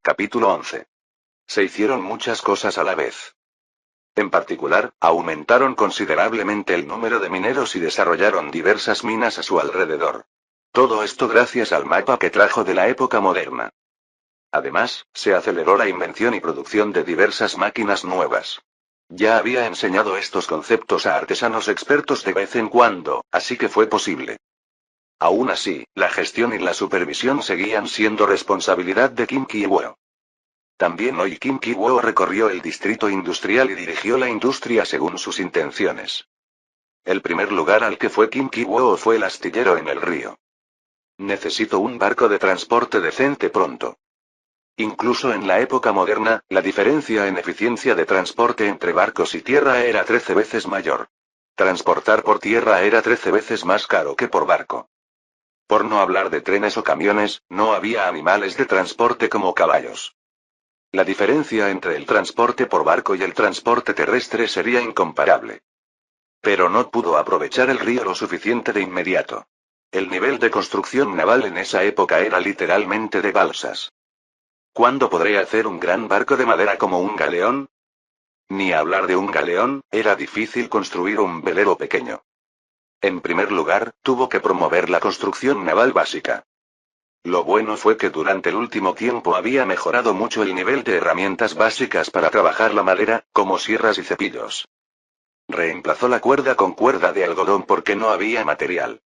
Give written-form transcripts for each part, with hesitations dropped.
Capítulo 11. Se hicieron muchas cosas a la vez. En particular, aumentaron considerablemente el número de mineros y desarrollaron diversas minas a su alrededor. Todo esto gracias al mapa que trajo de la época moderna. Además, se aceleró la invención y producción de diversas máquinas nuevas. Ya había enseñado estos conceptos a artesanos expertos de vez en cuando, así que fue posible. Aún así, la gestión y la supervisión seguían siendo responsabilidad de Kim Ki-woo. También hoy Kim Ki-woo recorrió el distrito industrial y dirigió la industria según sus intenciones. El primer lugar al que fue Kim Ki-woo fue el astillero en el río. Necesito un barco de transporte decente pronto. Incluso en la época moderna, la diferencia en eficiencia de transporte entre barcos y tierra era 13 veces mayor. Transportar por tierra era 13 veces más caro que por barco. Por no hablar de trenes o camiones, no había animales de transporte como caballos. La diferencia entre el transporte por barco y el transporte terrestre sería incomparable. Pero no pudo aprovechar el río lo suficiente de inmediato. El nivel de construcción naval en esa época era literalmente de balsas. ¿Cuándo podré hacer un gran barco de madera como un galeón? Ni hablar de un galeón, era difícil construir un velero pequeño. En primer lugar, tuvo que promover la construcción naval básica. Lo bueno fue que durante el último tiempo había mejorado mucho el nivel de herramientas básicas para trabajar la madera, como sierras y cepillos. Reemplazó la cuerda con cuerda de algodón porque no había material.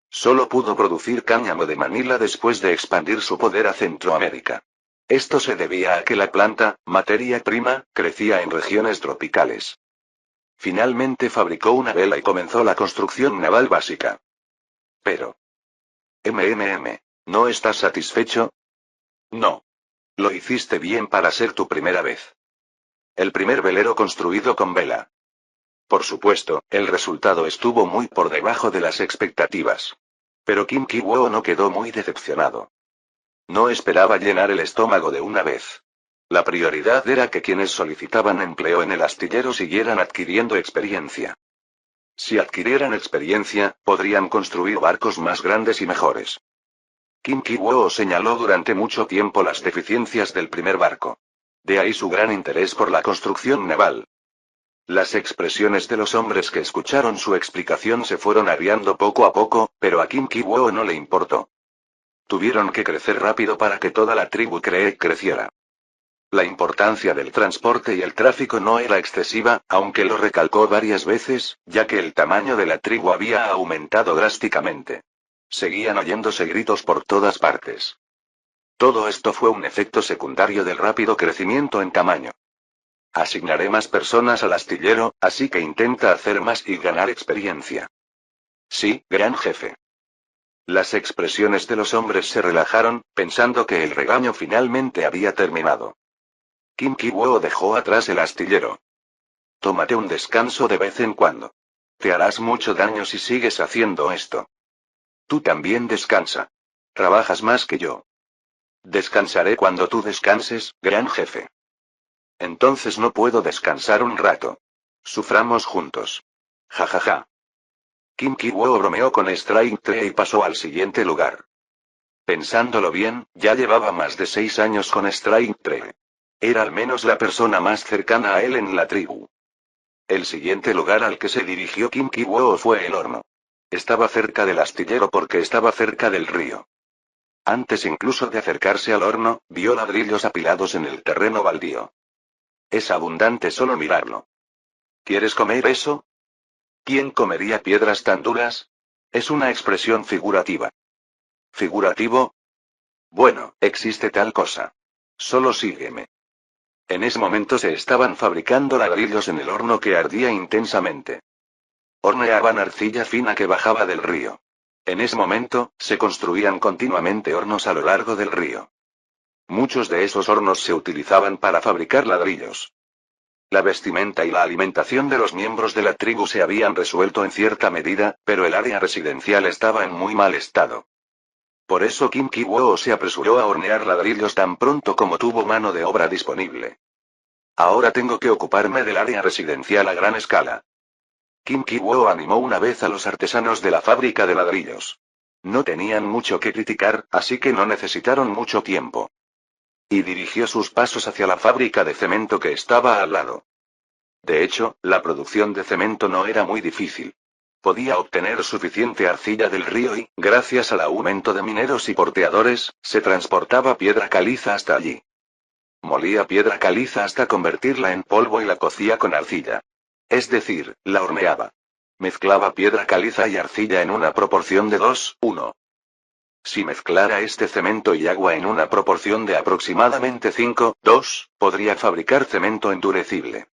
Solo pudo producir cáñamo de Manila después de expandir su poder a Centroamérica. Esto se debía a que la planta, materia prima, crecía en regiones tropicales. Finalmente fabricó una vela y comenzó la construcción naval básica. Pero... ¿No estás satisfecho? No. Lo hiciste bien para ser tu primera vez. El primer velero construido con vela. Por supuesto, el resultado estuvo muy por debajo de las expectativas. Pero Kim Ki-woo no quedó muy decepcionado. No esperaba llenar el estómago de una vez. La prioridad era que quienes solicitaban empleo en el astillero siguieran adquiriendo experiencia. Si adquirieran experiencia, podrían construir barcos más grandes y mejores. Kim Ki-woo señaló durante mucho tiempo las deficiencias del primer barco. De ahí su gran interés por la construcción naval. Las expresiones de los hombres que escucharon su explicación se fueron agriando poco a poco, pero a Kim Ki-woo no le importó. Tuvieron que crecer rápido para que toda la tribu creciera. La importancia del transporte y el tráfico no era excesiva, aunque lo recalcó varias veces, ya que el tamaño de la tribu había aumentado drásticamente. Seguían oyéndose gritos por todas partes. Todo esto fue un efecto secundario del rápido crecimiento en tamaño. Asignaré más personas al astillero, así que intenta hacer más y ganar experiencia. Sí, gran jefe. Las expresiones de los hombres se relajaron, pensando que el regaño finalmente había terminado. Kim Ki-woo dejó atrás el astillero. Tómate un descanso de vez en cuando. Te harás mucho daño si sigues haciendo esto. Tú también descansa. Trabajas más que yo. Descansaré cuando tú descanses, gran jefe. Entonces no puedo descansar un rato. Suframos juntos. Ja ja ja. Kim Ki-woo bromeó con Strike 3 y pasó al siguiente lugar. Pensándolo bien, ya llevaba más de 6 años con Strike 3. Era al menos la persona más cercana a él en la tribu. El siguiente lugar al que se dirigió Kim Ki-woo fue el horno. Estaba cerca del astillero porque estaba cerca del río. Antes incluso de acercarse al horno, vio ladrillos apilados en el terreno baldío. Es abundante solo mirarlo. ¿Quieres comer eso? ¿Quién comería piedras tan duras? Es una expresión figurativa. ¿Figurativo? Bueno, existe tal cosa. Solo sígueme. En ese momento se estaban fabricando ladrillos en el horno que ardía intensamente. Horneaban arcilla fina que bajaba del río. En ese momento, se construían continuamente hornos a lo largo del río. Muchos de esos hornos se utilizaban para fabricar ladrillos. La vestimenta y la alimentación de los miembros de la tribu se habían resuelto en cierta medida, pero el área residencial estaba en muy mal estado. Por eso Kim Ki-woo se apresuró a hornear ladrillos tan pronto como tuvo mano de obra disponible. Ahora tengo que ocuparme del área residencial a gran escala. Kim Ki-woo animó una vez a los artesanos de la fábrica de ladrillos. No tenían mucho que criticar, así que no necesitaron mucho tiempo. Y dirigió sus pasos hacia la fábrica de cemento que estaba al lado. De hecho, la producción de cemento no era muy difícil. Podía obtener suficiente arcilla del río y, gracias al aumento de mineros y porteadores, se transportaba piedra caliza hasta allí. Molía piedra caliza hasta convertirla en polvo y la cocía con arcilla. Es decir, la horneaba. Mezclaba piedra caliza y arcilla en una proporción de 2:1. Si mezclara este cemento y agua en una proporción de aproximadamente 5:2, podría fabricar cemento endurecible.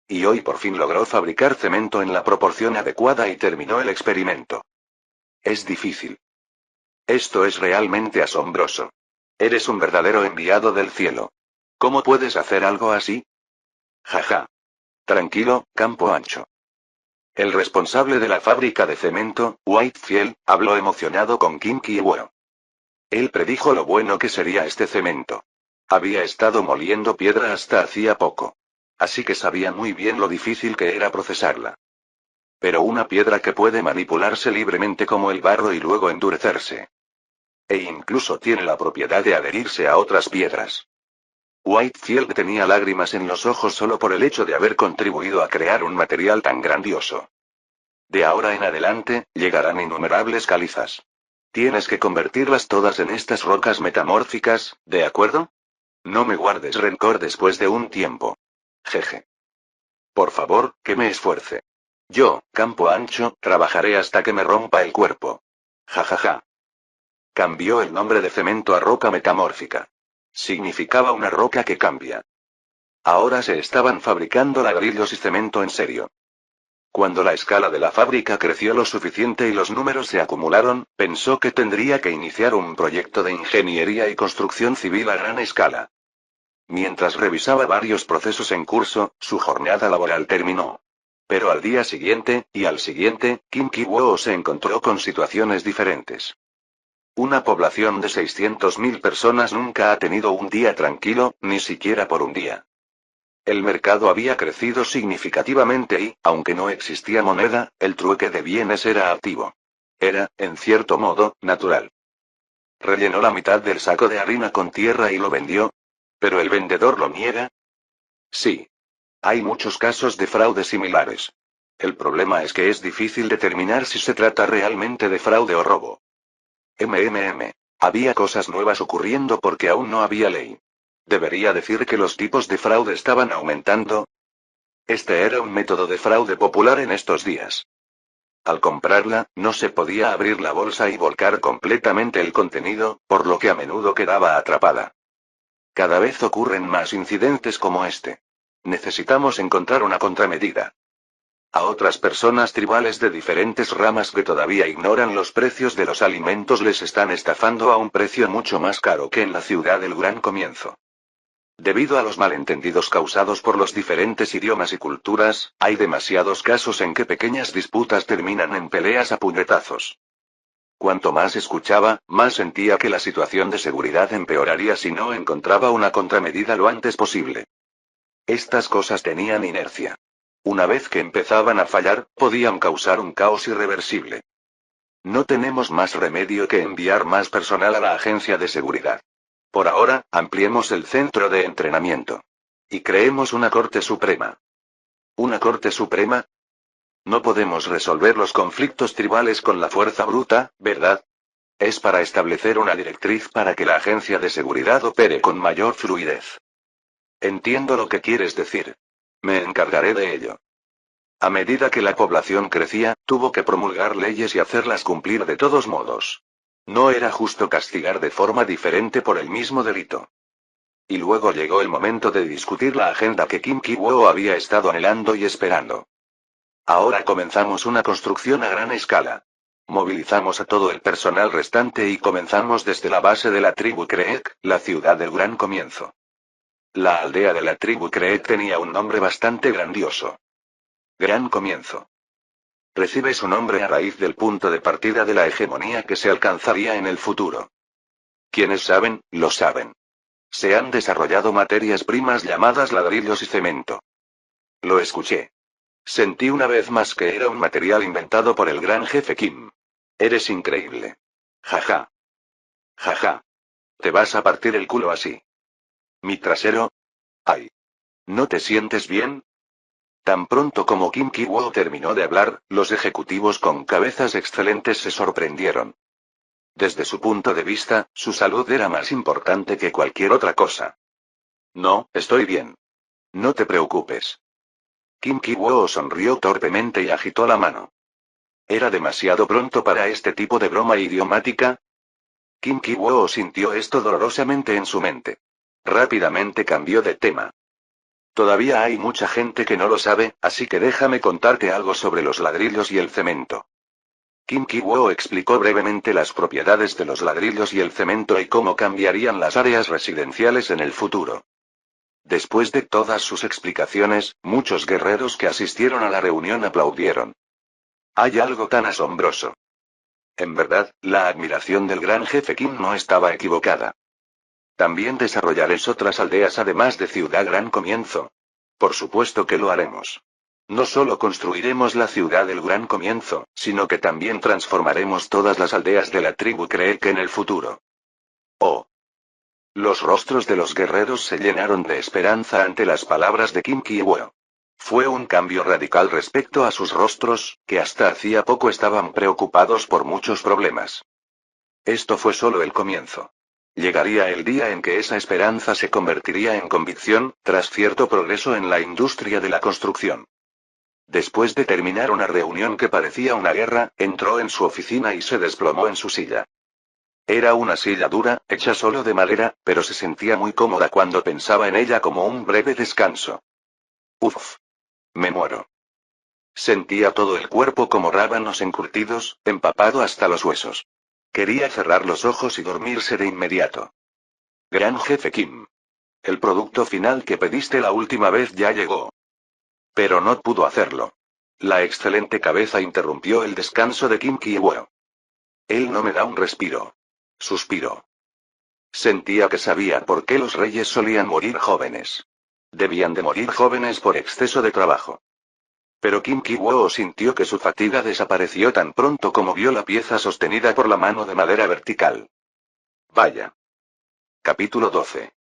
Y hoy por fin logró fabricar cemento en la proporción adecuada y terminó el experimento. Es difícil. Esto es realmente asombroso. Eres un verdadero enviado del cielo. ¿Cómo puedes hacer algo así? Jaja. Tranquilo, campo ancho. El responsable de la fábrica de cemento, Whitefield, habló emocionado con Kim Ki-woo. Él predijo lo bueno que sería este cemento. Había estado moliendo piedra hasta hacía poco. Así que sabía muy bien lo difícil que era procesarla. Pero una piedra que puede manipularse libremente como el barro y luego endurecerse. E incluso tiene la propiedad de adherirse a otras piedras. Whitefield tenía lágrimas en los ojos solo por el hecho de haber contribuido a crear un material tan grandioso. De ahora en adelante, llegarán innumerables calizas. Tienes que convertirlas todas en estas rocas metamórficas, ¿de acuerdo? No me guardes rencor después de un tiempo. Jeje. Por favor, que me esfuerce. Yo, campo ancho, trabajaré hasta que me rompa el cuerpo. Jajaja. Cambió el nombre de cemento a roca metamórfica. Significaba una roca que cambia. Ahora se estaban fabricando ladrillos y cemento en serio. Cuando la escala de la fábrica creció lo suficiente y los números se acumularon, pensó que tendría que iniciar un proyecto de ingeniería y construcción civil a gran escala. Mientras revisaba varios procesos en curso, su jornada laboral terminó. Pero al día siguiente, y al siguiente, Kim Ki-woo se encontró con situaciones diferentes. Una población de 600.000 personas nunca ha tenido un día tranquilo, ni siquiera por un día. El mercado había crecido significativamente y, aunque no existía moneda, el trueque de bienes era activo. Era, en cierto modo, natural. Rellenó la mitad del saco de harina con tierra y lo vendió. ¿Pero el vendedor lo niega? Sí. Hay muchos casos de fraude similares. El problema es que es difícil determinar si se trata realmente de fraude o robo. Había cosas nuevas ocurriendo porque aún no había ley. ¿Debería decir que los tipos de fraude estaban aumentando? Este era un método de fraude popular en estos días. Al comprarla, no se podía abrir la bolsa y volcar completamente el contenido, por lo que a menudo quedaba atrapada. Cada vez ocurren más incidentes como este. Necesitamos encontrar una contramedida. A otras personas tribales de diferentes ramas que todavía ignoran los precios de los alimentos les están estafando a un precio mucho más caro que en la ciudad del Gran Comienzo. Debido a los malentendidos causados por los diferentes idiomas y culturas, hay demasiados casos en que pequeñas disputas terminan en peleas a puñetazos. Cuanto más escuchaba, más sentía que la situación de seguridad empeoraría si no encontraba una contramedida lo antes posible. Estas cosas tenían inercia. Una vez que empezaban a fallar, podían causar un caos irreversible. No tenemos más remedio que enviar más personal a la agencia de seguridad. Por ahora, ampliemos el centro de entrenamiento. Y creemos una Corte Suprema. ¿Una Corte Suprema? No podemos resolver los conflictos tribales con la fuerza bruta, ¿verdad? Es para establecer una directriz para que la agencia de seguridad opere con mayor fluidez. Entiendo lo que quieres decir. Me encargaré de ello. A medida que la población crecía, tuvo que promulgar leyes y hacerlas cumplir de todos modos. No era justo castigar de forma diferente por el mismo delito. Y luego llegó el momento de discutir la agenda que Kim Ki-woo había estado anhelando y esperando. Ahora comenzamos una construcción a gran escala. Movilizamos a todo el personal restante y comenzamos desde la base de la tribu Creek, la ciudad del Gran Comienzo. La aldea de la tribu Creek tenía un nombre bastante grandioso. Gran Comienzo. Recibe su nombre a raíz del punto de partida de la hegemonía que se alcanzaría en el futuro. Quienes saben, lo saben. Se han desarrollado materias primas llamadas ladrillos y cemento. Lo escuché. Sentí una vez más que era un material inventado por el gran jefe Kim. Eres increíble. Jaja. Jaja. Te vas a partir el culo así. ¿Mi trasero? ¡Ay! ¿No te sientes bien? Tan pronto como Kim Ki-woo terminó de hablar, los ejecutivos con cabezas excelentes se sorprendieron. Desde su punto de vista, su salud era más importante que cualquier otra cosa. No, estoy bien. No te preocupes. Kim Ki-woo sonrió torpemente y agitó la mano. ¿Era demasiado pronto para este tipo de broma idiomática? Kim Ki-woo sintió esto dolorosamente en su mente. Rápidamente cambió de tema. Todavía hay mucha gente que no lo sabe, así que déjame contarte algo sobre los ladrillos y el cemento. Kim Ki-woo explicó brevemente las propiedades de los ladrillos y el cemento y cómo cambiarían las áreas residenciales en el futuro. Después de todas sus explicaciones, muchos guerreros que asistieron a la reunión aplaudieron. Hay algo tan asombroso. En verdad, la admiración del gran jefe Kim no estaba equivocada. También desarrollarás otras aldeas además de Ciudad Gran Comienzo. Por supuesto que lo haremos. No solo construiremos la ciudad del Gran Comienzo, sino que también transformaremos todas las aldeas de la tribu Creek en el futuro. Oh. Los rostros de los guerreros se llenaron de esperanza ante las palabras de Kim Ki-woo. Fue un cambio radical respecto a sus rostros, que hasta hacía poco estaban preocupados por muchos problemas. Esto fue solo el comienzo. Llegaría el día en que esa esperanza se convertiría en convicción, tras cierto progreso en la industria de la construcción. Después de terminar una reunión que parecía una guerra, entró en su oficina y se desplomó en su silla. Era una silla dura, hecha solo de madera, pero se sentía muy cómoda cuando pensaba en ella como un breve descanso. Uf. Me muero. Sentía todo el cuerpo como rábanos encurtidos, empapado hasta los huesos. Quería cerrar los ojos y dormirse de inmediato. Gran jefe Kim. El producto final que pediste la última vez ya llegó. Pero no pudo hacerlo. La excelente cabeza interrumpió el descanso de Kim Ki-woo. Él no me da un respiro. Suspiró. Sentía que sabía por qué los reyes solían morir jóvenes. Debían de morir jóvenes por exceso de trabajo. Pero Kim Ki-woo sintió que su fatiga desapareció tan pronto como vio la pieza sostenida por la mano de madera vertical. Vaya. Capítulo 12.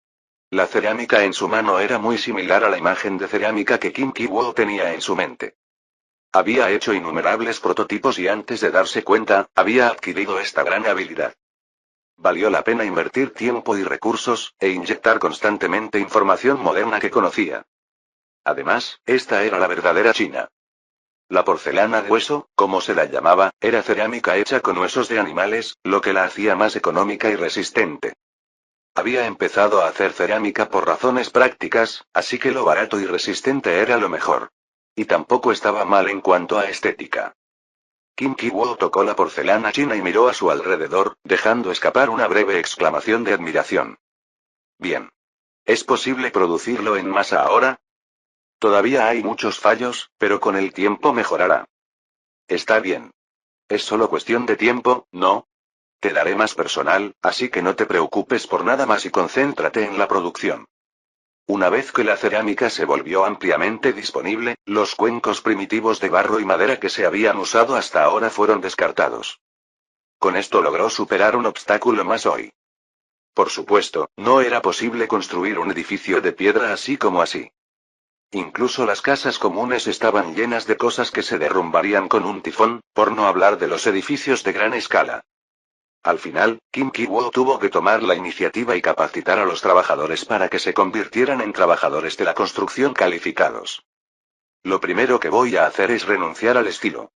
La cerámica en su mano era muy similar a la imagen de cerámica que Kim Ki-woo tenía en su mente. Había hecho innumerables prototipos y antes de darse cuenta, había adquirido esta gran habilidad. Valió la pena invertir tiempo y recursos, e inyectar constantemente información moderna que conocía. Además, esta era la verdadera China. La porcelana de hueso, como se la llamaba, era cerámica hecha con huesos de animales, lo que la hacía más económica y resistente. Había empezado a hacer cerámica por razones prácticas, así que lo barato y resistente era lo mejor. Y tampoco estaba mal en cuanto a estética. Kim Ki-woo tocó la porcelana china y miró a su alrededor, dejando escapar una breve exclamación de admiración. Bien. ¿Es posible producirlo en masa ahora? Todavía hay muchos fallos, pero con el tiempo mejorará. Está bien. Es solo cuestión de tiempo, ¿no? Te daré más personal, así que no te preocupes por nada más y concéntrate en la producción. Una vez que la cerámica se volvió ampliamente disponible, los cuencos primitivos de barro y madera que se habían usado hasta ahora fueron descartados. Con esto logró superar un obstáculo más hoy. Por supuesto, no era posible construir un edificio de piedra así como así. Incluso las casas comunes estaban llenas de cosas que se derrumbarían con un tifón, por no hablar de los edificios de gran escala. Al final, Kim Ki-woo tuvo que tomar la iniciativa y capacitar a los trabajadores para que se convirtieran en trabajadores de la construcción calificados. Lo primero que voy a hacer es renunciar al estilo.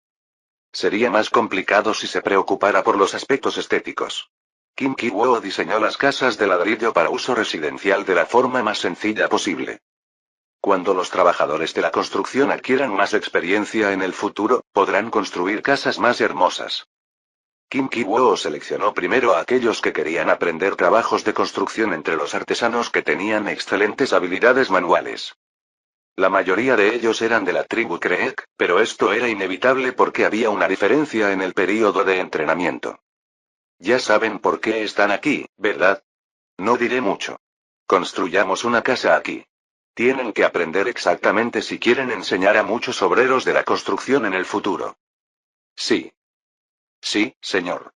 Sería más complicado si se preocupara por los aspectos estéticos. Kim Ki-woo diseñó las casas de ladrillo para uso residencial de la forma más sencilla posible. Cuando los trabajadores de la construcción adquieran más experiencia en el futuro, podrán construir casas más hermosas. Kim Ki-woo seleccionó primero a aquellos que querían aprender trabajos de construcción entre los artesanos que tenían excelentes habilidades manuales. La mayoría de ellos eran de la tribu Creek, pero esto era inevitable porque había una diferencia en el período de entrenamiento. Ya saben por qué están aquí, ¿verdad? No diré mucho. Construyamos una casa aquí. Tienen que aprender exactamente si quieren enseñar a muchos obreros de la construcción en el futuro. Sí. Sí, señor.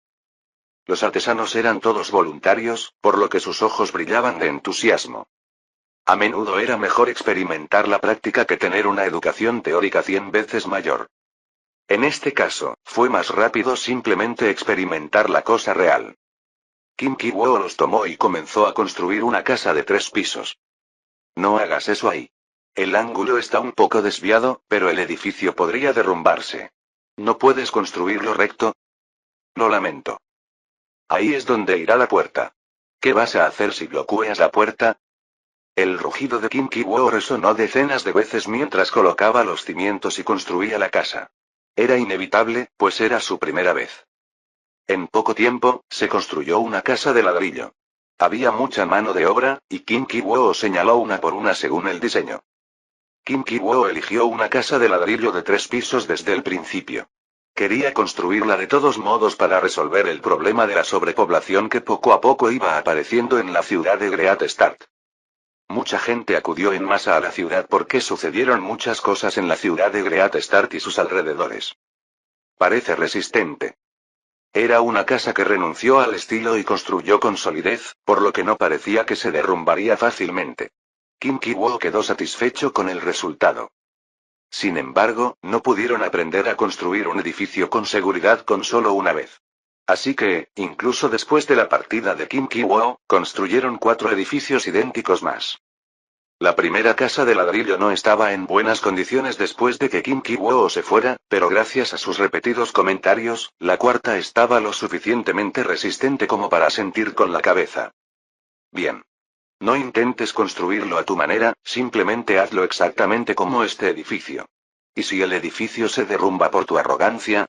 Los artesanos eran todos voluntarios, por lo que sus ojos brillaban de entusiasmo. A menudo era mejor experimentar la práctica que tener una educación teórica 100 veces mayor. En este caso, fue más rápido simplemente experimentar la cosa real. Kim Ki-woo los tomó y comenzó a construir una casa de 3 pisos. No hagas eso ahí. El ángulo está un poco desviado, pero el edificio podría derrumbarse. ¿No puedes construirlo recto? Lo lamento. Ahí es donde irá la puerta. ¿Qué vas a hacer si bloqueas la puerta? El rugido de Kim Ki-woo resonó decenas de veces mientras colocaba los cimientos y construía la casa. Era inevitable, pues era su primera vez. En poco tiempo, se construyó una casa de ladrillo. Había mucha mano de obra, y Kim Ki-woo señaló una por una según el diseño. Kim Ki-woo eligió una casa de ladrillo de 3 pisos desde el principio. Quería construirla de todos modos para resolver el problema de la sobrepoblación que poco a poco iba apareciendo en la ciudad de Great Start. Mucha gente acudió en masa a la ciudad porque sucedieron muchas cosas en la ciudad de Great Start y sus alrededores. Parece resistente. Era una casa que renunció al estilo y construyó con solidez, por lo que no parecía que se derrumbaría fácilmente. Kim Ki-woo quedó satisfecho con el resultado. Sin embargo, no pudieron aprender a construir un edificio con seguridad con solo una vez. Así que, incluso después de la partida de Kim Ki-woo, construyeron 4 edificios idénticos más. La primera casa de ladrillo no estaba en buenas condiciones después de que Kim Ki-woo se fuera, pero gracias a sus repetidos comentarios, la cuarta estaba lo suficientemente resistente como para sentir con la cabeza. Bien. No intentes construirlo a tu manera, simplemente hazlo exactamente como este edificio. ¿Y si el edificio se derrumba por tu arrogancia?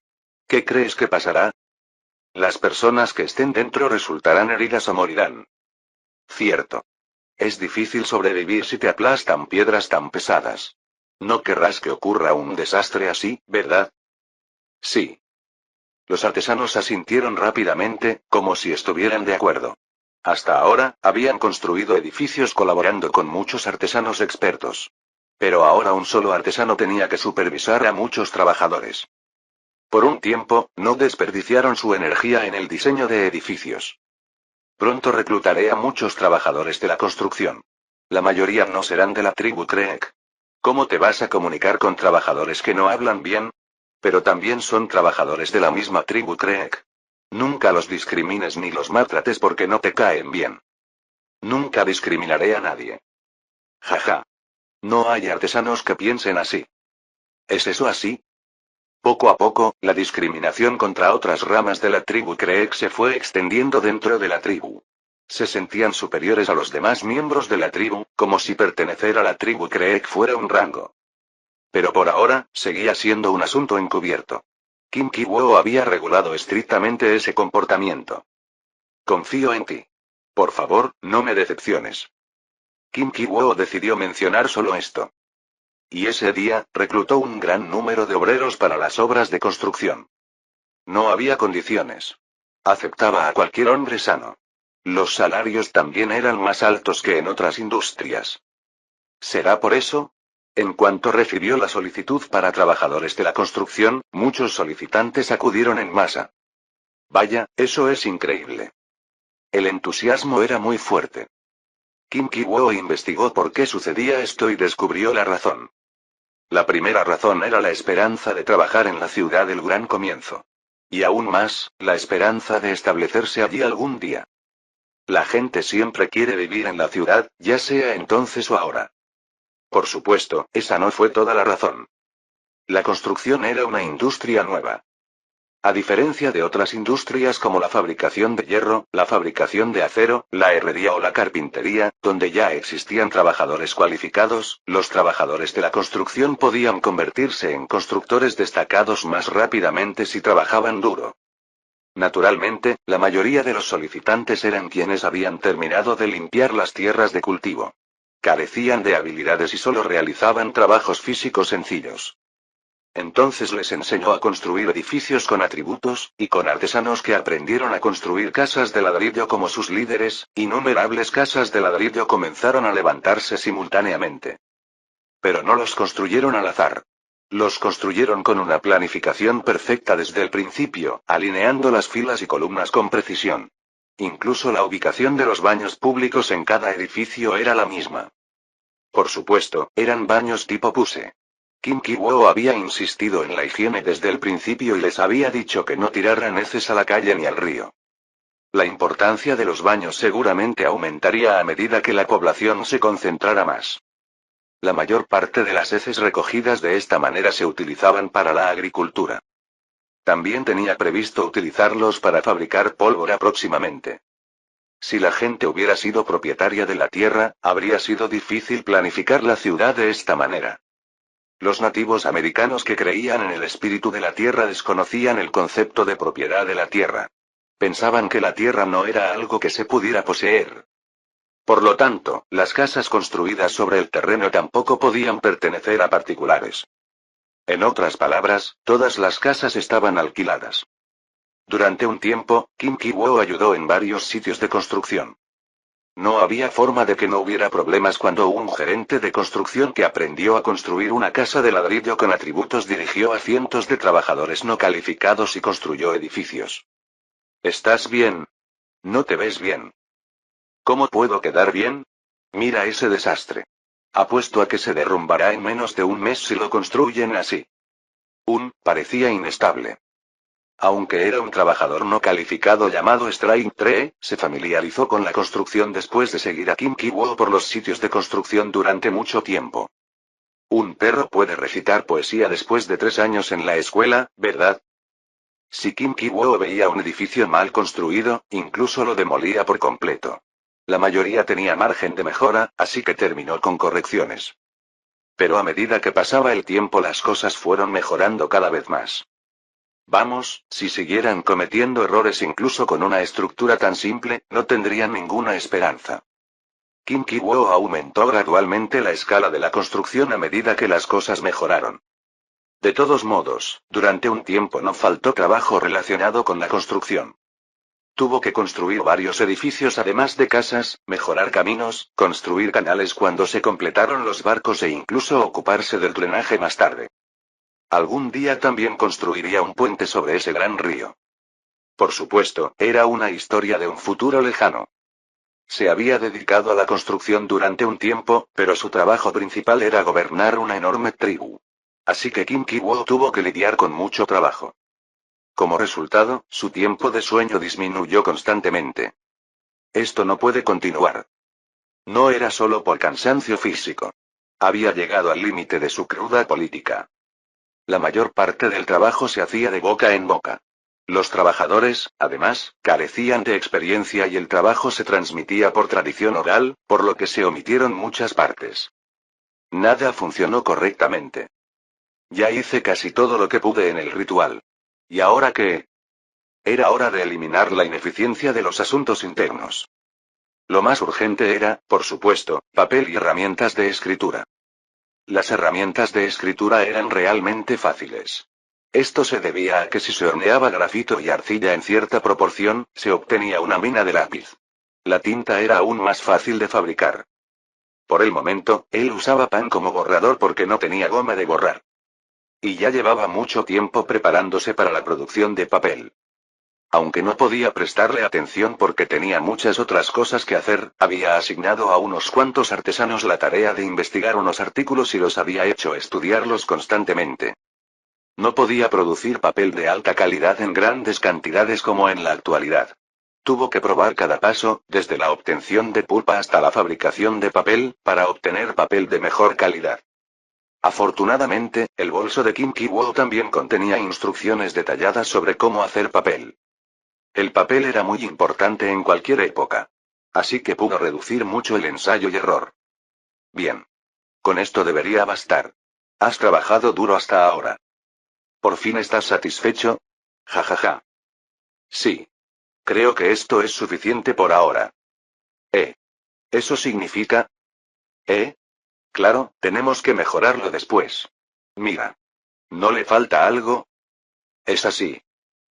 ¿Qué crees que pasará? Las personas que estén dentro resultarán heridas o morirán. Cierto. Es difícil sobrevivir si te aplastan piedras tan pesadas. No querrás que ocurra un desastre así, ¿verdad? Sí. Los artesanos asintieron rápidamente, como si estuvieran de acuerdo. Hasta ahora, habían construido edificios colaborando con muchos artesanos expertos. Pero ahora un solo artesano tenía que supervisar a muchos trabajadores. Por un tiempo, no desperdiciaron su energía en el diseño de edificios. Pronto reclutaré a muchos trabajadores de la construcción. La mayoría no serán de la tribu Creek. ¿Cómo te vas a comunicar con trabajadores que no hablan bien? Pero también son trabajadores de la misma tribu Creek. Nunca los discrimines ni los maltrates porque no te caen bien. Nunca discriminaré a nadie. Jaja. No hay artesanos que piensen así. ¿Es eso así? Poco a poco, la discriminación contra otras ramas de la tribu Creek se fue extendiendo dentro de la tribu. Se sentían superiores a los demás miembros de la tribu, como si pertenecer a la tribu Creek fuera un rango. Pero por ahora, seguía siendo un asunto encubierto. Kim Ki-woo había regulado estrictamente ese comportamiento. Confío en ti. Por favor, no me decepciones. Kim Ki-woo decidió mencionar solo esto. Y ese día, reclutó un gran número de obreros para las obras de construcción. No había condiciones. Aceptaba a cualquier hombre sano. Los salarios también eran más altos que en otras industrias. ¿Será por eso? En cuanto recibió la solicitud para trabajadores de la construcción, muchos solicitantes acudieron en masa. Vaya, eso es increíble. El entusiasmo era muy fuerte. Kim Ki-woo investigó por qué sucedía esto y descubrió la razón. La primera razón era la esperanza de trabajar en la ciudad del gran comienzo. Y aún más, la esperanza de establecerse allí algún día. La gente siempre quiere vivir en la ciudad, ya sea entonces o ahora. Por supuesto, esa no fue toda la razón. La construcción era una industria nueva. A diferencia de otras industrias como la fabricación de hierro, la fabricación de acero, la herrería o la carpintería, donde ya existían trabajadores cualificados, los trabajadores de la construcción podían convertirse en constructores destacados más rápidamente si trabajaban duro. Naturalmente, la mayoría de los solicitantes eran quienes habían terminado de limpiar las tierras de cultivo. Carecían de habilidades y solo realizaban trabajos físicos sencillos. Entonces les enseñó a construir edificios con atributos, y con artesanos que aprendieron a construir casas de ladrillo como sus líderes, innumerables casas de ladrillo comenzaron a levantarse simultáneamente. Pero no los construyeron al azar. Los construyeron con una planificación perfecta desde el principio, alineando las filas y columnas con precisión. Incluso la ubicación de los baños públicos en cada edificio era la misma. Por supuesto, eran baños tipo puse. Kim Ki-woo había insistido en la higiene desde el principio y les había dicho que no tiraran heces a la calle ni al río. La importancia de los baños seguramente aumentaría a medida que la población se concentrara más. La mayor parte de las heces recogidas de esta manera se utilizaban para la agricultura. También tenía previsto utilizarlos para fabricar pólvora próximamente. Si la gente hubiera sido propietaria de la tierra, habría sido difícil planificar la ciudad de esta manera. Los nativos americanos que creían en el espíritu de la tierra desconocían el concepto de propiedad de la tierra. Pensaban que la tierra no era algo que se pudiera poseer. Por lo tanto, las casas construidas sobre el terreno tampoco podían pertenecer a particulares. En otras palabras, todas las casas estaban alquiladas. Durante un tiempo, Kim Ki-woo ayudó en varios sitios de construcción. No había forma de que no hubiera problemas cuando un gerente de construcción que aprendió a construir una casa de ladrillo con atributos dirigió a cientos de trabajadores no calificados y construyó edificios. ¿Estás bien? ¿No te ves bien? ¿Cómo puedo quedar bien? Mira ese desastre. Apuesto a que se derrumbará en menos de un mes si lo construyen así. Parecía inestable. Aunque era un trabajador no calificado llamado Strike Tree, se familiarizó con la construcción después de seguir a Kim Ki-woo por los sitios de construcción durante mucho tiempo. Un perro puede recitar poesía después de 3 años en la escuela, ¿verdad? Si Kim Ki-woo veía un edificio mal construido, incluso lo demolía por completo. La mayoría tenía margen de mejora, así que terminó con correcciones. Pero a medida que pasaba el tiempo las cosas fueron mejorando cada vez más. Vamos, si siguieran cometiendo errores incluso con una estructura tan simple, no tendrían ninguna esperanza. Kim Ki-woo aumentó gradualmente la escala de la construcción a medida que las cosas mejoraron. De todos modos, durante un tiempo no faltó trabajo relacionado con la construcción. Tuvo que construir varios edificios además de casas, mejorar caminos, construir canales cuando se completaron los barcos e incluso ocuparse del drenaje más tarde. Algún día también construiría un puente sobre ese gran río. Por supuesto, era una historia de un futuro lejano. Se había dedicado a la construcción durante un tiempo, pero su trabajo principal era gobernar una enorme tribu. Así que Kim Ki-woo tuvo que lidiar con mucho trabajo. Como resultado, su tiempo de sueño disminuyó constantemente. Esto no puede continuar. No era solo por cansancio físico. Había llegado al límite de su cruda política. La mayor parte del trabajo se hacía de boca en boca. Los trabajadores, además, carecían de experiencia y el trabajo se transmitía por tradición oral, por lo que se omitieron muchas partes. Nada funcionó correctamente. Ya hice casi todo lo que pude en el ritual. ¿Y ahora qué? Era hora de eliminar la ineficiencia de los asuntos internos. Lo más urgente era, por supuesto, papel y herramientas de escritura. Las herramientas de escritura eran realmente fáciles. Esto se debía a que si se horneaba grafito y arcilla en cierta proporción, se obtenía una mina de lápiz. La tinta era aún más fácil de fabricar. Por el momento, él usaba pan como borrador porque no tenía goma de borrar. Y ya llevaba mucho tiempo preparándose para la producción de papel. Aunque no podía prestarle atención porque tenía muchas otras cosas que hacer, había asignado a unos cuantos artesanos la tarea de investigar unos artículos y los había hecho estudiarlos constantemente. No podía producir papel de alta calidad en grandes cantidades como en la actualidad. Tuvo que probar cada paso, desde la obtención de pulpa hasta la fabricación de papel, para obtener papel de mejor calidad. Afortunadamente, el bolso de Kim Ki-woo también contenía instrucciones detalladas sobre cómo hacer papel. El papel era muy importante en cualquier época. Así que pudo reducir mucho el ensayo y error. Bien. Con esto debería bastar. Has trabajado duro hasta ahora. ¿Por fin estás satisfecho? Ja ja ja. Sí. Creo que esto es suficiente por ahora. ¿Eso significa? Claro, tenemos que mejorarlo después. Mira. ¿No le falta algo? Es así.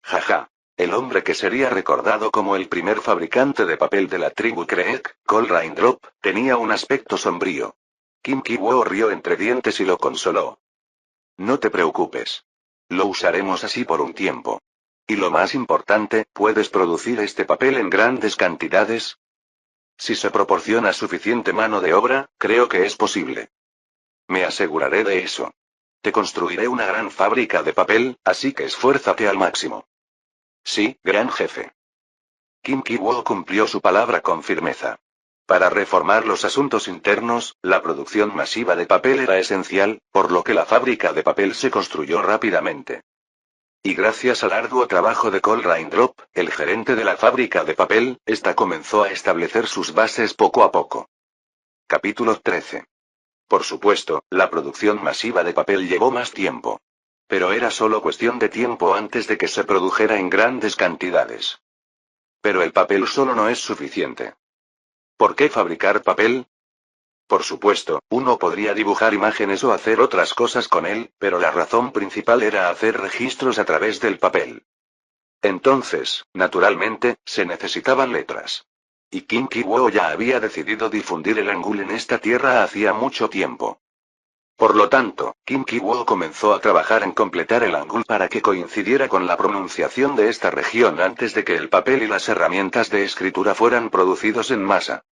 Jaja. El hombre que sería recordado como el primer fabricante de papel de la tribu Creek, Cole Raindrop, tenía un aspecto sombrío. Kim Ki-woo rió entre dientes y lo consoló. No te preocupes. Lo usaremos así por un tiempo. Y lo más importante, ¿puedes producir este papel en grandes cantidades? Si se proporciona suficiente mano de obra, creo que es posible. Me aseguraré de eso. Te construiré una gran fábrica de papel, así que esfuérzate al máximo. Sí, gran jefe. Kim Ki-woo cumplió su palabra con firmeza. Para reformar los asuntos internos, la producción masiva de papel era esencial, por lo que la fábrica de papel se construyó rápidamente. Y gracias al arduo trabajo de Cole Raindrop, el gerente de la fábrica de papel, esta comenzó a establecer sus bases poco a poco. Capítulo 13. Por supuesto, la producción masiva de papel llevó más tiempo. Pero era solo cuestión de tiempo antes de que se produjera en grandes cantidades. Pero el papel solo no es suficiente. ¿Por qué fabricar papel? Por supuesto, uno podría dibujar imágenes o hacer otras cosas con él, pero la razón principal era hacer registros a través del papel. Entonces, naturalmente, se necesitaban letras. Y Kim Ki-woo ya había decidido difundir el hangul en esta tierra hacía mucho tiempo. Por lo tanto, Kim Ki-woo comenzó a trabajar en completar el hangul para que coincidiera con la pronunciación de esta región antes de que el papel y las herramientas de escritura fueran producidos en masa.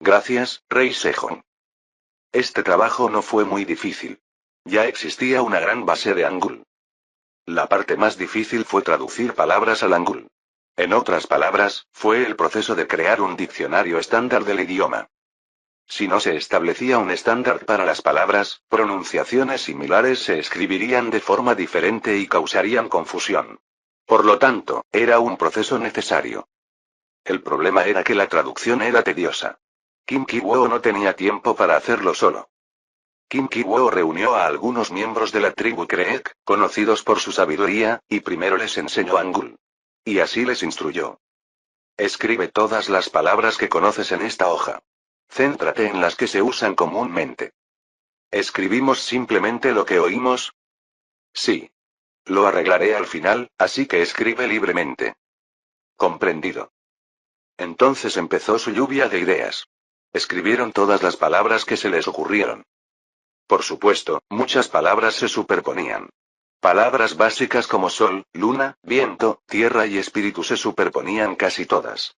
Gracias, Rey Sejong. Este trabajo no fue muy difícil. Ya existía una gran base de hangul. La parte más difícil fue traducir palabras al hangul. En otras palabras, fue el proceso de crear un diccionario estándar del idioma. Si no se establecía un estándar para las palabras, pronunciaciones similares se escribirían de forma diferente y causarían confusión. Por lo tanto, era un proceso necesario. El problema era que la traducción era tediosa. Kim Ki-woo no tenía tiempo para hacerlo solo. Kim Ki-woo reunió a algunos miembros de la tribu Kreek, conocidos por su sabiduría, y primero les enseñó hangul. Y así les instruyó. Escribe todas las palabras que conoces en esta hoja. Céntrate en las que se usan comúnmente. ¿Escribimos simplemente lo que oímos? Sí. Lo arreglaré al final, así que escribe libremente. Comprendido. Entonces empezó su lluvia de ideas. Escribieron todas las palabras que se les ocurrieron. Por supuesto, muchas palabras se superponían. Palabras básicas como sol, luna, viento, tierra y espíritu se superponían casi todas.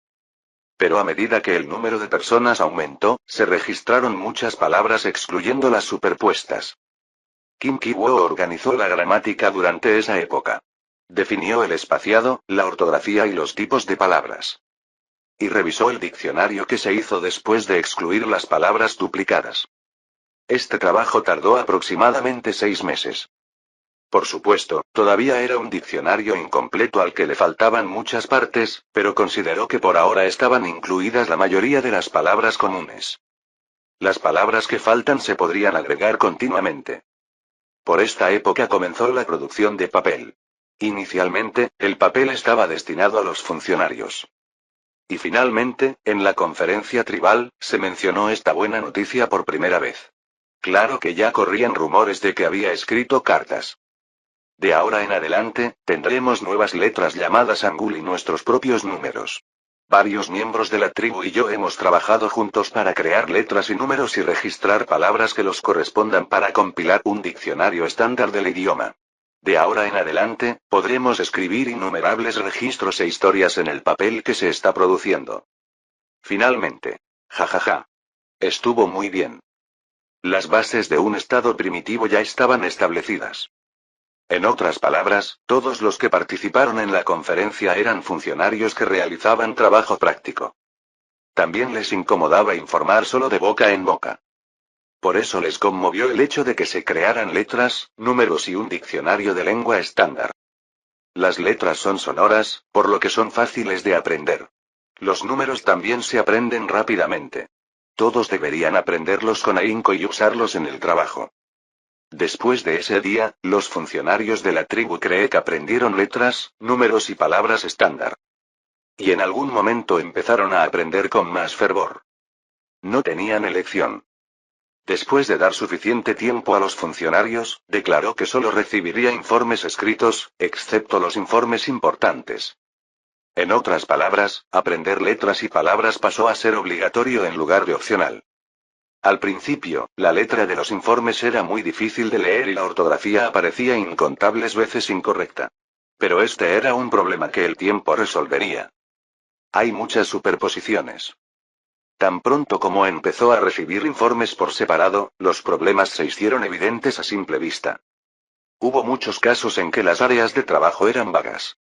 Pero a medida que el número de personas aumentó, se registraron muchas palabras excluyendo las superpuestas. Kim Ki-woo organizó la gramática durante esa época. Definió el espaciado, la ortografía y los tipos de palabras. Y revisó el diccionario que se hizo después de excluir las palabras duplicadas. Este trabajo tardó aproximadamente 6 meses. Por supuesto, todavía era un diccionario incompleto al que le faltaban muchas partes, pero consideró que por ahora estaban incluidas la mayoría de las palabras comunes. Las palabras que faltan se podrían agregar continuamente. Por esta época comenzó la producción de papel. Inicialmente, el papel estaba destinado a los funcionarios. Y finalmente, en la conferencia tribal, se mencionó esta buena noticia por primera vez. Claro que ya corrían rumores de que había escrito cartas. De ahora en adelante, tendremos nuevas letras llamadas hangul y nuestros propios números. Varios miembros de la tribu y yo hemos trabajado juntos para crear letras y números y registrar palabras que los correspondan para compilar un diccionario estándar del idioma. De ahora en adelante, podremos escribir innumerables registros e historias en el papel que se está produciendo. Finalmente. Jajaja. Estuvo muy bien. Las bases de un estado primitivo ya estaban establecidas. En otras palabras, todos los que participaron en la conferencia eran funcionarios que realizaban trabajo práctico. También les incomodaba informar solo de boca en boca. Por eso les conmovió el hecho de que se crearan letras, números y un diccionario de lengua estándar. Las letras son sonoras, por lo que son fáciles de aprender. Los números también se aprenden rápidamente. Todos deberían aprenderlos con ahínco y usarlos en el trabajo. Después de ese día, los funcionarios de la tribu Kreek aprendieron letras, números y palabras estándar. Y en algún momento empezaron a aprender con más fervor. No tenían elección. Después de dar suficiente tiempo a los funcionarios, declaró que solo recibiría informes escritos, excepto los informes importantes. En otras palabras, aprender letras y palabras pasó a ser obligatorio en lugar de opcional. Al principio, la letra de los informes era muy difícil de leer y la ortografía aparecía incontables veces incorrecta. Pero este era un problema que el tiempo resolvería. Hay muchas superposiciones. Tan pronto como empezó a recibir informes por separado, los problemas se hicieron evidentes a simple vista. Hubo muchos casos en que las áreas de trabajo eran vagas.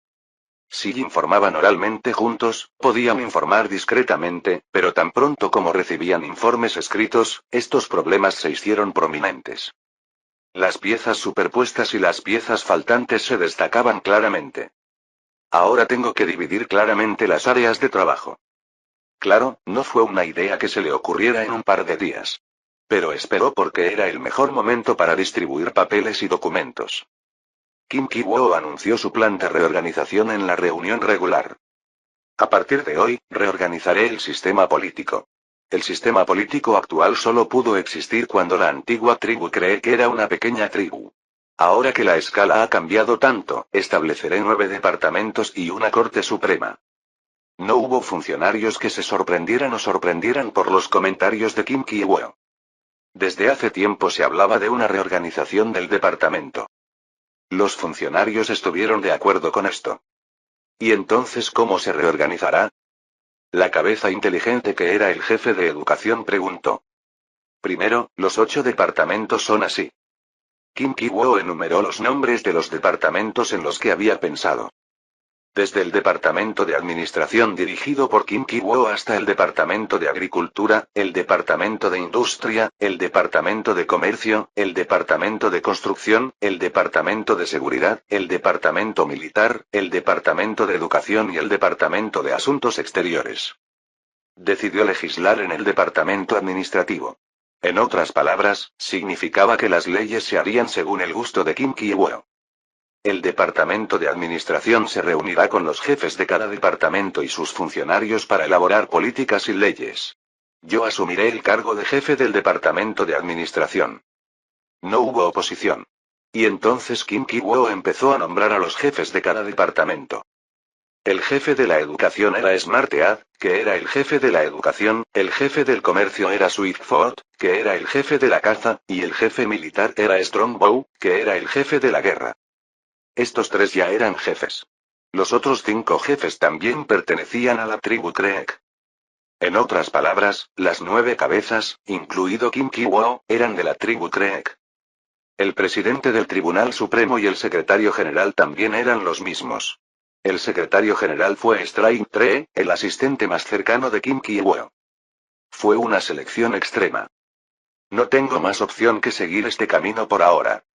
Si informaban oralmente juntos, podían informar discretamente, pero tan pronto como recibían informes escritos, estos problemas se hicieron prominentes. Las piezas superpuestas y las piezas faltantes se destacaban claramente. Ahora tengo que dividir claramente las áreas de trabajo. Claro, no fue una idea que se le ocurriera en un par de días. Pero esperó porque era el mejor momento para distribuir papeles y documentos. Kim Ki-woo anunció su plan de reorganización en la reunión regular. A partir de hoy, reorganizaré el sistema político. El sistema político actual solo pudo existir cuando la antigua tribu cree que era una pequeña tribu. Ahora que la escala ha cambiado tanto, estableceré 9 departamentos y una Corte Suprema. No hubo funcionarios que se sorprendieran por los comentarios de Kim Ki-woo. Desde hace tiempo se hablaba de una reorganización del departamento. Los funcionarios estuvieron de acuerdo con esto. ¿Y entonces cómo se reorganizará? La cabeza inteligente que era el jefe de educación preguntó. Primero, los 8 departamentos son así. Kim Ki-woo enumeró los nombres de los departamentos en los que había pensado. Desde el Departamento de Administración dirigido por Kim Ki-woo hasta el Departamento de Agricultura, el Departamento de Industria, el Departamento de Comercio, el Departamento de Construcción, el Departamento de Seguridad, el Departamento Militar, el Departamento de Educación y el Departamento de Asuntos Exteriores. Decidió legislar en el Departamento Administrativo. En otras palabras, significaba que las leyes se harían según el gusto de Kim Ki-woo. El Departamento de Administración se reunirá con los jefes de cada departamento y sus funcionarios para elaborar políticas y leyes. Yo asumiré el cargo de jefe del Departamento de Administración. No hubo oposición. Y entonces Kim Ki-woo empezó a nombrar a los jefes de cada departamento. El jefe de la educación era Smartead, que era el jefe de la educación, el jefe del comercio era Swiftfoot, que era el jefe de la caza, y el jefe militar era Strongbow, que era el jefe de la guerra. Estos 3 ya eran jefes. Los otros 5 jefes también pertenecían a la tribu Creek. En otras palabras, las 9 cabezas, incluido Kim Ki-woo, eran de la tribu Creek. El presidente del Tribunal Supremo y el secretario general también eran los mismos. El secretario general fue Strain Tree, el asistente más cercano de Kim Ki-woo. Fue una selección extrema. No tengo más opción que seguir este camino por ahora.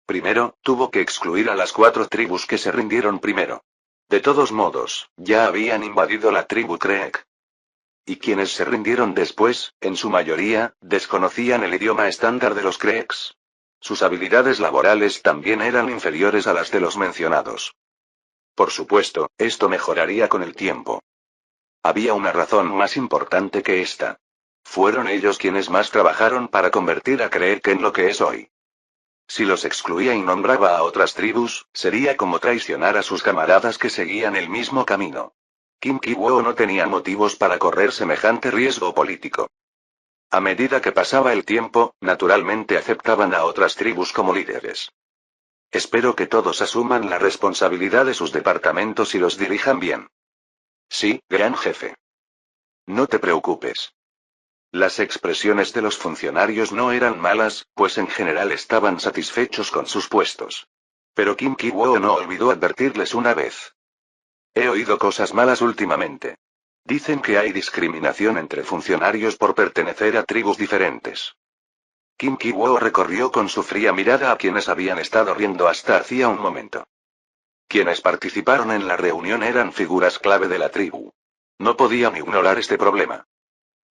Primero, tuvo que excluir a las 4 tribus que se rindieron primero. De todos modos, ya habían invadido la tribu Creek. Y quienes se rindieron después, en su mayoría, desconocían el idioma estándar de los Creeks. Sus habilidades laborales también eran inferiores a las de los mencionados. Por supuesto, esto mejoraría con el tiempo. Había una razón más importante que esta. Fueron ellos quienes más trabajaron para convertir a Creek en lo que es hoy. Si los excluía y nombraba a otras tribus, sería como traicionar a sus camaradas que seguían el mismo camino. Kim Ki-woo no tenía motivos para correr semejante riesgo político. A medida que pasaba el tiempo, naturalmente aceptaban a otras tribus como líderes. Espero que todos asuman la responsabilidad de sus departamentos y los dirijan bien. Sí, gran jefe. No te preocupes. Las expresiones de los funcionarios no eran malas, pues en general estaban satisfechos con sus puestos. Pero Kim Ki-woo no olvidó advertirles una vez. He oído cosas malas últimamente. Dicen que hay discriminación entre funcionarios por pertenecer a tribus diferentes. Kim Ki-woo recorrió con su fría mirada a quienes habían estado riendo hasta hacía un momento. Quienes participaron en la reunión eran figuras clave de la tribu. No podían ignorar este problema.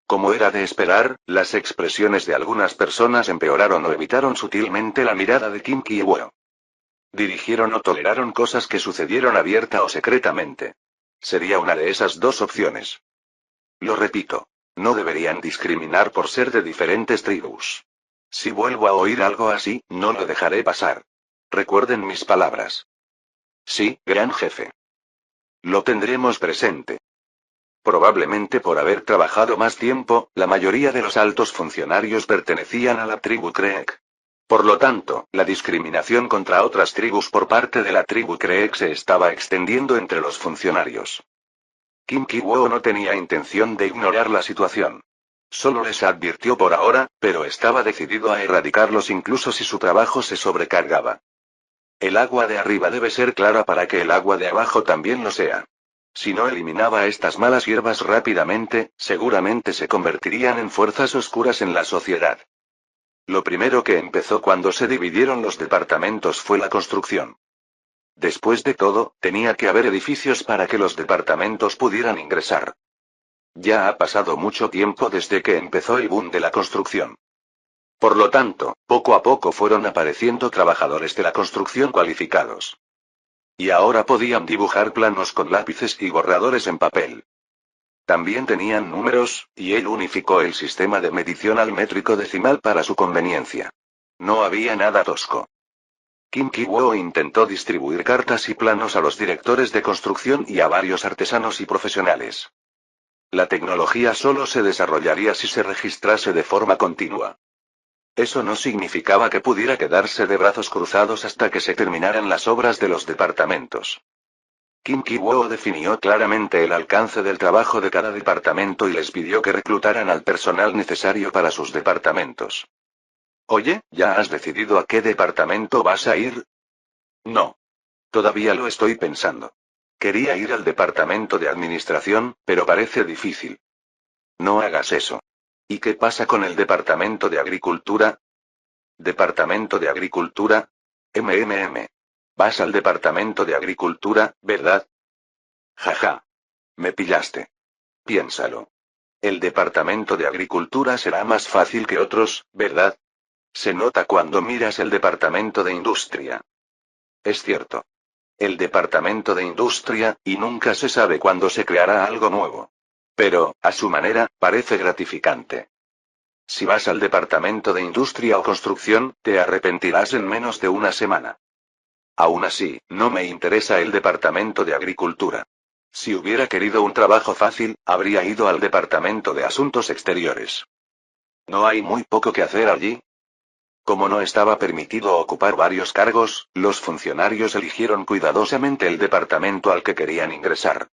Como era de esperar, las expresiones de algunas personas empeoraron o evitaron sutilmente la mirada de Kim Ki-woo. Dirigieron o toleraron cosas que sucedieron abierta o secretamente. Sería una de esas 2 opciones. Lo repito. No deberían discriminar por ser de diferentes tribus. Si vuelvo a oír algo así, no lo dejaré pasar. Recuerden mis palabras. Sí, gran jefe. Lo tendremos presente. Probablemente por haber trabajado más tiempo, la mayoría de los altos funcionarios pertenecían a la tribu Creek. Por lo tanto, la discriminación contra otras tribus por parte de la tribu Creek se estaba extendiendo entre los funcionarios. Kim Ki-woo no tenía intención de ignorar la situación. Solo les advirtió por ahora, pero estaba decidido a erradicarlos incluso si su trabajo se sobrecargaba. El agua de arriba debe ser clara para que el agua de abajo también lo sea. Si no eliminaba estas malas hierbas rápidamente, seguramente se convertirían en fuerzas oscuras en la sociedad. Lo primero que empezó cuando se dividieron los departamentos fue la construcción. Después de todo, tenía que haber edificios para que los departamentos pudieran ingresar. Ya ha pasado mucho tiempo desde que empezó el boom de la construcción. Por lo tanto, poco a poco fueron apareciendo trabajadores de la construcción cualificados. Y ahora podían dibujar planos con lápices y borradores en papel. También tenían números, y él unificó el sistema de medición al métrico decimal para su conveniencia. No había nada tosco. Kim Ki-woo intentó distribuir cartas y planos a los directores de construcción y a varios artesanos y profesionales. La tecnología solo se desarrollaría si se registrase de forma continua. Eso no significaba que pudiera quedarse de brazos cruzados hasta que se terminaran las obras de los departamentos. Kim Ki-woo definió claramente el alcance del trabajo de cada departamento y les pidió que reclutaran al personal necesario para sus departamentos. Oye, ¿ya has decidido a qué departamento vas a ir? No. Todavía lo estoy pensando. Quería ir al departamento de administración, pero parece difícil. No hagas eso. ¿Y qué pasa con el departamento de agricultura? ¿Departamento de agricultura? Vas al departamento de agricultura, ¿verdad? Jaja. Me pillaste. Piénsalo. El departamento de agricultura será más fácil que otros, ¿verdad? Se nota cuando miras el departamento de industria. Es cierto. El departamento de industria, y nunca se sabe cuándo se creará algo nuevo. Pero, a su manera, parece gratificante. Si vas al departamento de industria o construcción, te arrepentirás en menos de una semana. Aún así, no me interesa el departamento de agricultura. Si hubiera querido un trabajo fácil, habría ido al departamento de asuntos exteriores. ¿No hay muy poco que hacer allí? Como no estaba permitido ocupar varios cargos, los funcionarios eligieron cuidadosamente el departamento al que querían ingresar.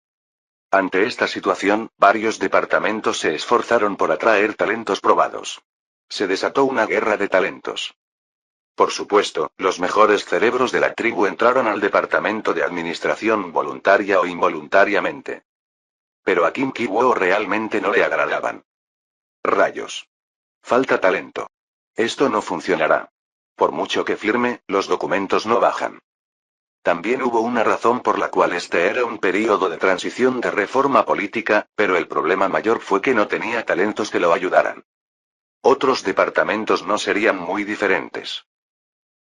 Ante esta situación, varios departamentos se esforzaron por atraer talentos probados. Se desató una guerra de talentos. Por supuesto, los mejores cerebros de la tribu entraron al departamento de administración voluntaria o involuntariamente. Pero a Kim Ki-woo realmente no le agradaban. Rayos. Falta talento. Esto no funcionará. Por mucho que firme, los documentos no bajan. También hubo una razón por la cual este era un período de transición de reforma política, pero el problema mayor fue que no tenía talentos que lo ayudaran. Otros departamentos no serían muy diferentes.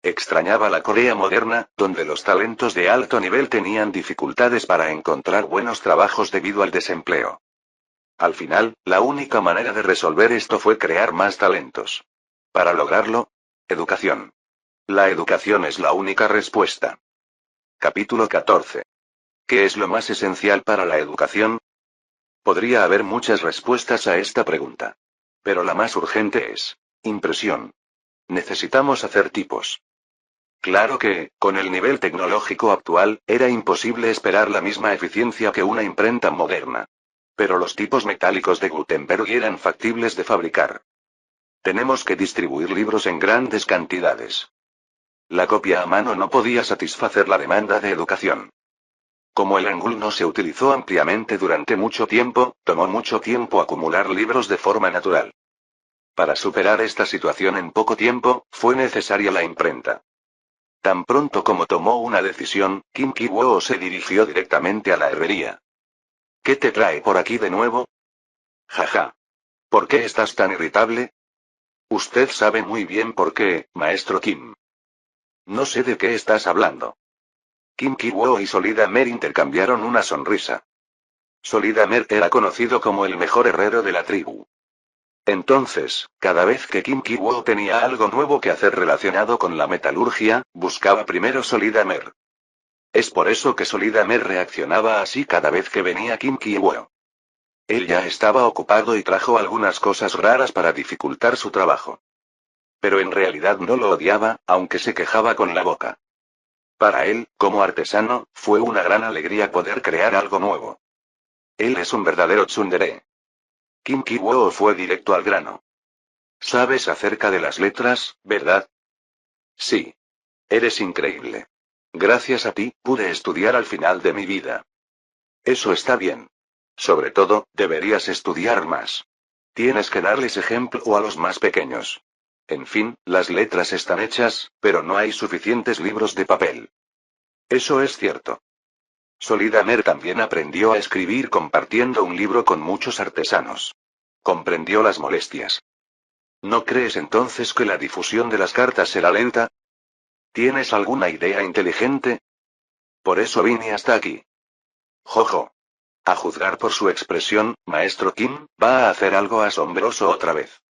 Extrañaba la Corea moderna, donde los talentos de alto nivel tenían dificultades para encontrar buenos trabajos debido al desempleo. Al final, la única manera de resolver esto fue crear más talentos. Para lograrlo, educación. La educación es la única respuesta. Capítulo 14. ¿Qué es lo más esencial para la educación? Podría haber muchas respuestas a esta pregunta. Pero la más urgente es impresión. Necesitamos hacer tipos. Claro que, con el nivel tecnológico actual, era imposible esperar la misma eficiencia que una imprenta moderna. Pero los tipos metálicos de Gutenberg eran factibles de fabricar. Tenemos que distribuir libros en grandes cantidades. La copia a mano no podía satisfacer la demanda de educación. Como el Hangul no se utilizó ampliamente durante mucho tiempo, tomó mucho tiempo acumular libros de forma natural. Para superar esta situación en poco tiempo, fue necesaria la imprenta. Tan pronto como tomó una decisión, Kim Ki-woo se dirigió directamente a la herrería. ¿Qué te trae por aquí de nuevo? Jaja. ¿Por qué estás tan irritable? Usted sabe muy bien por qué, maestro Kim. No sé de qué estás hablando. Kim Ki-woo y Solidamer intercambiaron una sonrisa. Solidamer era conocido como el mejor herrero de la tribu. Entonces, cada vez que Kim Ki-woo tenía algo nuevo que hacer relacionado con la metalurgia, buscaba primero Solidamer. Es por eso que Solidamer reaccionaba así cada vez que venía Kim Ki-woo. Él ya estaba ocupado y trajo algunas cosas raras para dificultar su trabajo. Pero en realidad no lo odiaba, aunque se quejaba con la boca. Para él, como artesano, fue una gran alegría poder crear algo nuevo. Él es un verdadero tsundere. Kim Ki-woo fue directo al grano. Sabes acerca de las letras, ¿verdad? Sí. Eres increíble. Gracias a ti, pude estudiar al final de mi vida. Eso está bien. Sobre todo, deberías estudiar más. Tienes que darles ejemplo a los más pequeños. En fin, las letras están hechas, pero no hay suficientes libros de papel. Eso es cierto. Solidamer también aprendió a escribir compartiendo un libro con muchos artesanos. Comprendió las molestias. ¿No crees entonces que la difusión de las cartas será lenta? ¿Tienes alguna idea inteligente? Por eso vine hasta aquí. Jojo. A juzgar por su expresión, maestro Kim, va a hacer algo asombroso otra vez.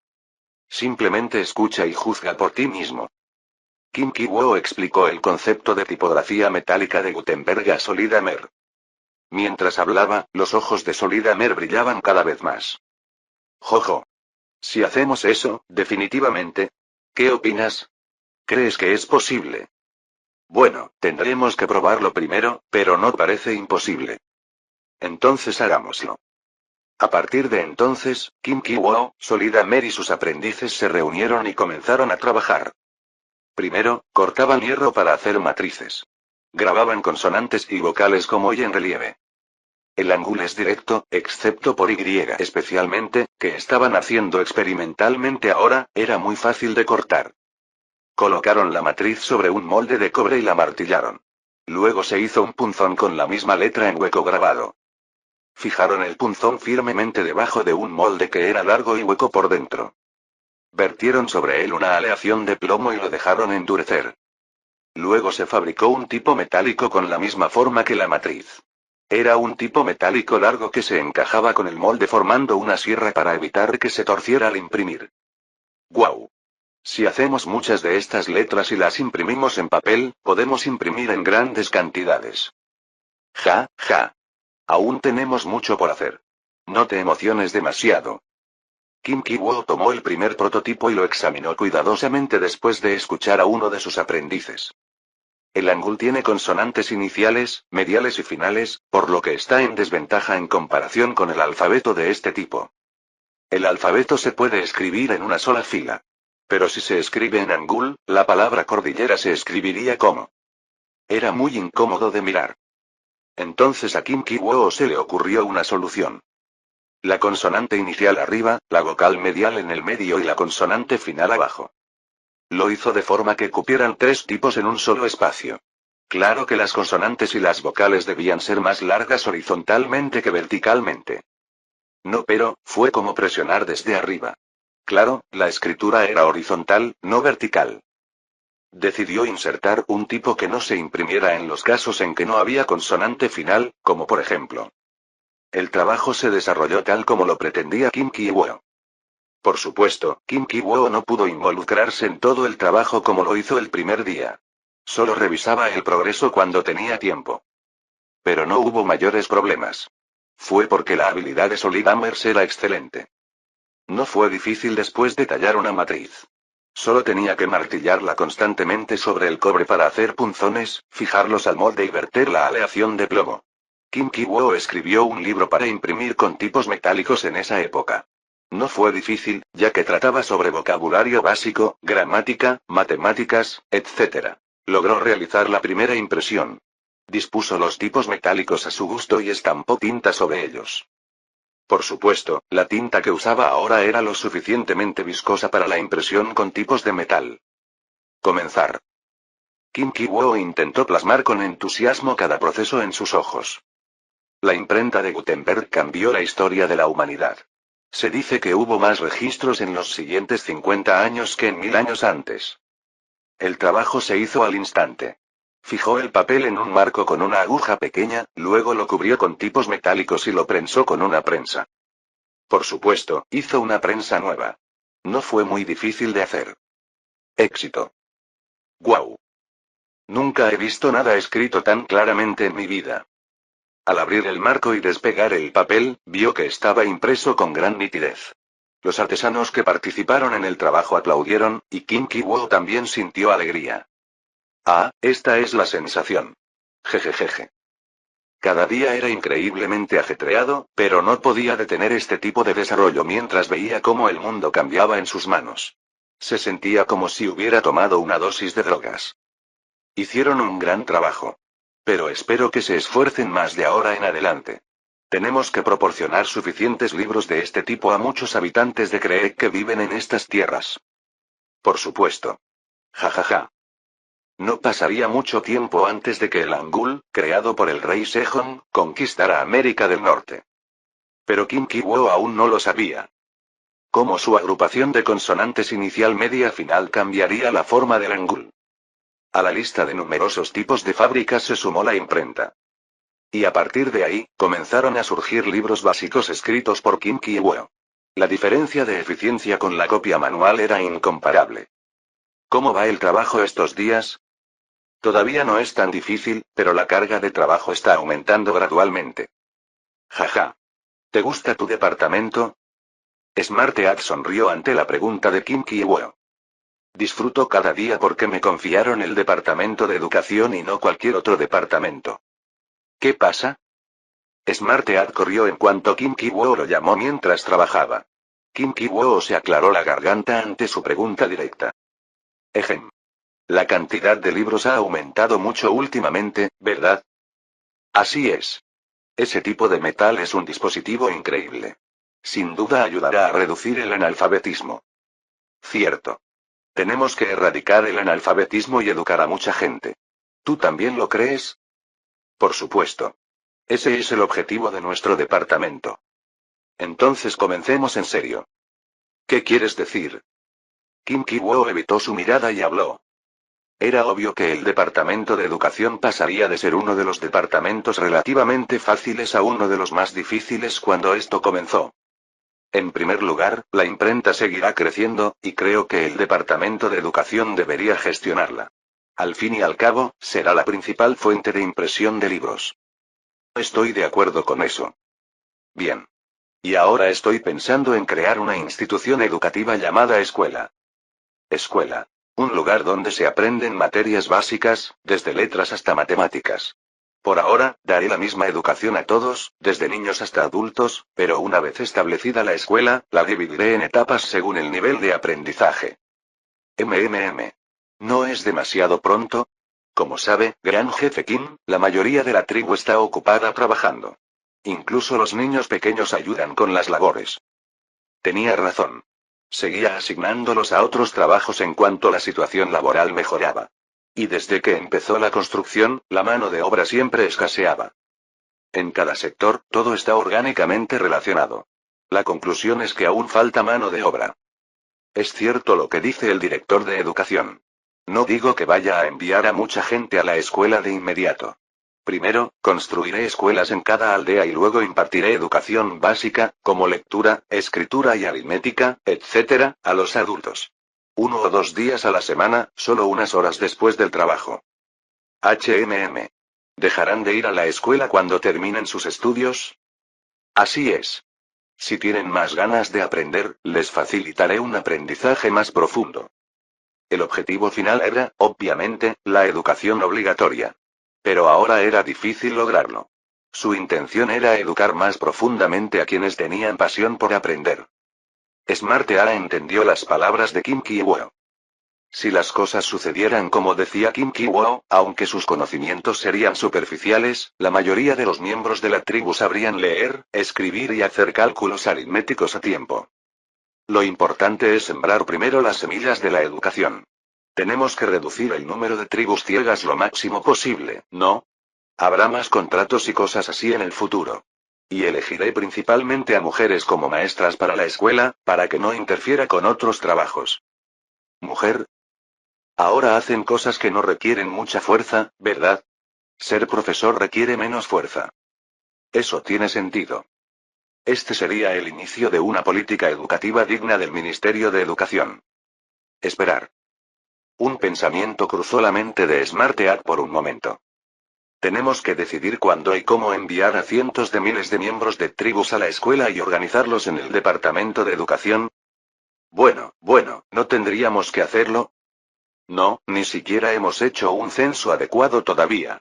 Simplemente escucha y juzga por ti mismo. Kim Ki-woo explicó el concepto de tipografía metálica de Gutenberg a Solidamer. Mientras hablaba, los ojos de Solidamer brillaban cada vez más. Jojo. Si hacemos eso, definitivamente. ¿Qué opinas? ¿Crees que es posible? Bueno, tendremos que probarlo primero, pero no parece imposible. Entonces hagámoslo. A partir de entonces, Kim Ki-woo, Solidamer y sus aprendices se reunieron y comenzaron a trabajar. Primero, cortaban hierro para hacer matrices. Grababan consonantes y vocales como hoy en relieve. El ángulo es directo, excepto por Y especialmente, que estaban haciendo experimentalmente ahora, era muy fácil de cortar. Colocaron la matriz sobre un molde de cobre y la martillaron. Luego se hizo un punzón con la misma letra en hueco grabado. Fijaron el punzón firmemente debajo de un molde que era largo y hueco por dentro. Vertieron sobre él una aleación de plomo y lo dejaron endurecer. Luego se fabricó un tipo metálico con la misma forma que la matriz. Era un tipo metálico largo que se encajaba con el molde formando una sierra para evitar que se torciera al imprimir. ¡Guau! Si hacemos muchas de estas letras y las imprimimos en papel, podemos imprimir en grandes cantidades. Ja, ja. Aún tenemos mucho por hacer. No te emociones demasiado. Kim Ki-woo tomó el primer prototipo y lo examinó cuidadosamente después de escuchar a uno de sus aprendices. El hangul tiene consonantes iniciales, mediales y finales, por lo que está en desventaja en comparación con el alfabeto de este tipo. El alfabeto se puede escribir en una sola fila. Pero si se escribe en hangul, la palabra cordillera se escribiría como. Era muy incómodo de mirar. Entonces a Kim Ki-woo se le ocurrió una solución. La consonante inicial arriba, la vocal medial en el medio y la consonante final abajo. Lo hizo de forma que cupieran tres tipos en un solo espacio. Claro que las consonantes y las vocales debían ser más largas horizontalmente que verticalmente. No, pero, fue como presionar desde arriba. Claro, la escritura era horizontal, no vertical. Decidió insertar un tipo que no se imprimiera en los casos en que no había consonante final, como por ejemplo. El trabajo se desarrolló tal como lo pretendía Kim Ki-woo. Por supuesto, Kim Ki-woo no pudo involucrarse en todo el trabajo como lo hizo el primer día. Solo revisaba el progreso cuando tenía tiempo. Pero no hubo mayores problemas. Fue porque la habilidad de Solidamer era excelente. No fue difícil después de tallar una matriz. Solo tenía que martillarla constantemente sobre el cobre para hacer punzones, fijarlos al molde y verter la aleación de plomo. Kim Ki-woo escribió un libro para imprimir con tipos metálicos en esa época. No fue difícil, ya que trataba sobre vocabulario básico, gramática, matemáticas, etc. Logró realizar la primera impresión. Dispuso los tipos metálicos a su gusto y estampó tinta sobre ellos. Por supuesto, la tinta que usaba ahora era lo suficientemente viscosa para la impresión con tipos de metal. Comenzar. Kim Ki-woo intentó plasmar con entusiasmo cada proceso en sus ojos. La imprenta de Gutenberg cambió la historia de la humanidad. Se dice que hubo más registros en los siguientes 50 años que en 1000 años antes. El trabajo se hizo al instante. Fijó el papel en un marco con una aguja pequeña, luego lo cubrió con tipos metálicos y lo prensó con una prensa. Por supuesto, hizo una prensa nueva. No fue muy difícil de hacer. Éxito. ¡Guau! Nunca he visto nada escrito tan claramente en mi vida. Al abrir el marco y despegar el papel, vio que estaba impreso con gran nitidez. Los artesanos que participaron en el trabajo aplaudieron, y Kim Ki-woo también sintió alegría. Ah, esta es la sensación. Jejejeje. Cada día era increíblemente ajetreado, pero no podía detener este tipo de desarrollo mientras veía cómo el mundo cambiaba en sus manos. Se sentía como si hubiera tomado una dosis de drogas. Hicieron un gran trabajo. Pero espero que se esfuercen más de ahora en adelante. Tenemos que proporcionar suficientes libros de este tipo a muchos habitantes de Creek que viven en estas tierras. Por supuesto. Jajaja. No pasaría mucho tiempo antes de que el Angul, creado por el rey Sejong, conquistara América del Norte. Pero Kim Ki-woo aún no lo sabía. Cómo su agrupación de consonantes inicial media final cambiaría la forma del Angul. A la lista de numerosos tipos de fábricas se sumó la imprenta. Y a partir de ahí, comenzaron a surgir libros básicos escritos por Kim Ki-woo. La diferencia de eficiencia con la copia manual era incomparable. ¿Cómo va el trabajo estos días? Todavía no es tan difícil, pero la carga de trabajo está aumentando gradualmente. Jaja. ¿Te gusta tu departamento? Smartead sonrió ante la pregunta de Kim Ki-woo. Disfruto cada día porque me confiaron el departamento de educación y no cualquier otro departamento. ¿Qué pasa? Smartead corrió en cuanto Kim Ki-woo lo llamó mientras trabajaba. Kim Ki-woo se aclaró la garganta ante su pregunta directa. Ejem. La cantidad de libros ha aumentado mucho últimamente, ¿verdad? Así es. Ese tipo de metal es un dispositivo increíble. Sin duda ayudará a reducir el analfabetismo. Cierto. Tenemos que erradicar el analfabetismo y educar a mucha gente. ¿Tú también lo crees? Por supuesto. Ese es el objetivo de nuestro departamento. Entonces comencemos en serio. ¿Qué quieres decir? Kim Ki-woo evitó su mirada y habló. Era obvio que el departamento de educación pasaría de ser uno de los departamentos relativamente fáciles a uno de los más difíciles cuando esto comenzó. En primer lugar, la imprenta seguirá creciendo, y creo que el departamento de educación debería gestionarla. Al fin y al cabo, será la principal fuente de impresión de libros. Estoy de acuerdo con eso. Bien. Y ahora estoy pensando en crear una institución educativa llamada escuela. Escuela. Un lugar donde se aprenden materias básicas, desde letras hasta matemáticas. Por ahora, daré la misma educación a todos, desde niños hasta adultos, pero una vez establecida la escuela, la dividiré en etapas según el nivel de aprendizaje. ¿No es demasiado pronto? Como sabe, gran jefe Kim, la mayoría de la tribu está ocupada trabajando. Incluso los niños pequeños ayudan con las labores. Tenía razón. Seguía asignándolos a otros trabajos en cuanto la situación laboral mejoraba. Y desde que empezó la construcción, la mano de obra siempre escaseaba. En cada sector, todo está orgánicamente relacionado. La conclusión es que aún falta mano de obra. Es cierto lo que dice el director de educación. No digo que vaya a enviar a mucha gente a la escuela de inmediato. Primero, construiré escuelas en cada aldea y luego impartiré educación básica, como lectura, escritura y aritmética, etc., a los adultos. 1 o 2 días a la semana, solo unas horas después del trabajo. ¿Dejarán de ir a la escuela cuando terminen sus estudios? Así es. Si tienen más ganas de aprender, les facilitaré un aprendizaje más profundo. El objetivo final era, obviamente, la educación obligatoria. Pero ahora era difícil lograrlo. Su intención era educar más profundamente a quienes tenían pasión por aprender. Smarteada entendió las palabras de Kim Ki-woo. Si las cosas sucedieran como decía Kim Ki-woo, aunque sus conocimientos serían superficiales, la mayoría de los miembros de la tribu sabrían leer, escribir y hacer cálculos aritméticos a tiempo. Lo importante es sembrar primero las semillas de la educación. Tenemos que reducir el número de tribus ciegas lo máximo posible, ¿no? Habrá más contratos y cosas así en el futuro. Y elegiré principalmente a mujeres como maestras para la escuela, para que no interfiera con otros trabajos. ¿Mujer? Ahora hacen cosas que no requieren mucha fuerza, ¿verdad? Ser profesor requiere menos fuerza. Eso tiene sentido. Este sería el inicio de una política educativa digna del Ministerio de Educación. Esperar. Un pensamiento cruzó la mente de Smartead por un momento. Tenemos que decidir cuándo y cómo enviar a cientos de miles de miembros de tribus a la escuela y organizarlos en el Departamento de Educación. Bueno, ¿no tendríamos que hacerlo? No, ni siquiera hemos hecho un censo adecuado todavía.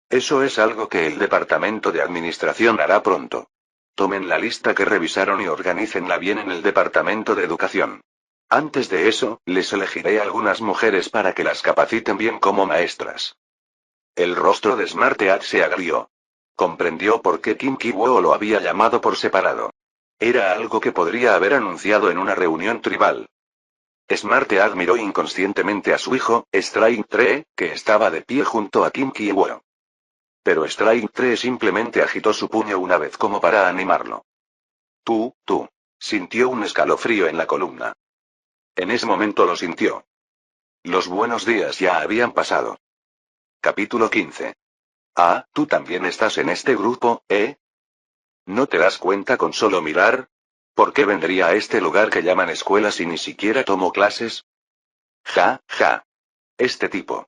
Eso es algo que el departamento de administración hará pronto. Tomen la lista que revisaron y organícenla bien en el departamento de educación. Antes de eso, les elegiré algunas mujeres para que las capaciten bien como maestras. El rostro de Smartead se agrió. Comprendió por qué Kim Ki-woo lo había llamado por separado. Era algo que podría haber anunciado en una reunión tribal. Smartead miró inconscientemente a su hijo, Strike 3, que estaba de pie junto a Kim Ki-woo. Pero Strike 3 simplemente agitó su puño una vez como para animarlo. Tú. Sintió un escalofrío en la columna. En ese momento lo sintió. Los buenos días ya habían pasado. Capítulo 15. Ah, ¿tú también estás en este grupo, eh? ¿No te das cuenta con solo mirar? ¿Por qué vendría a este lugar que llaman escuela si ni siquiera tomo clases? Ja. Este tipo.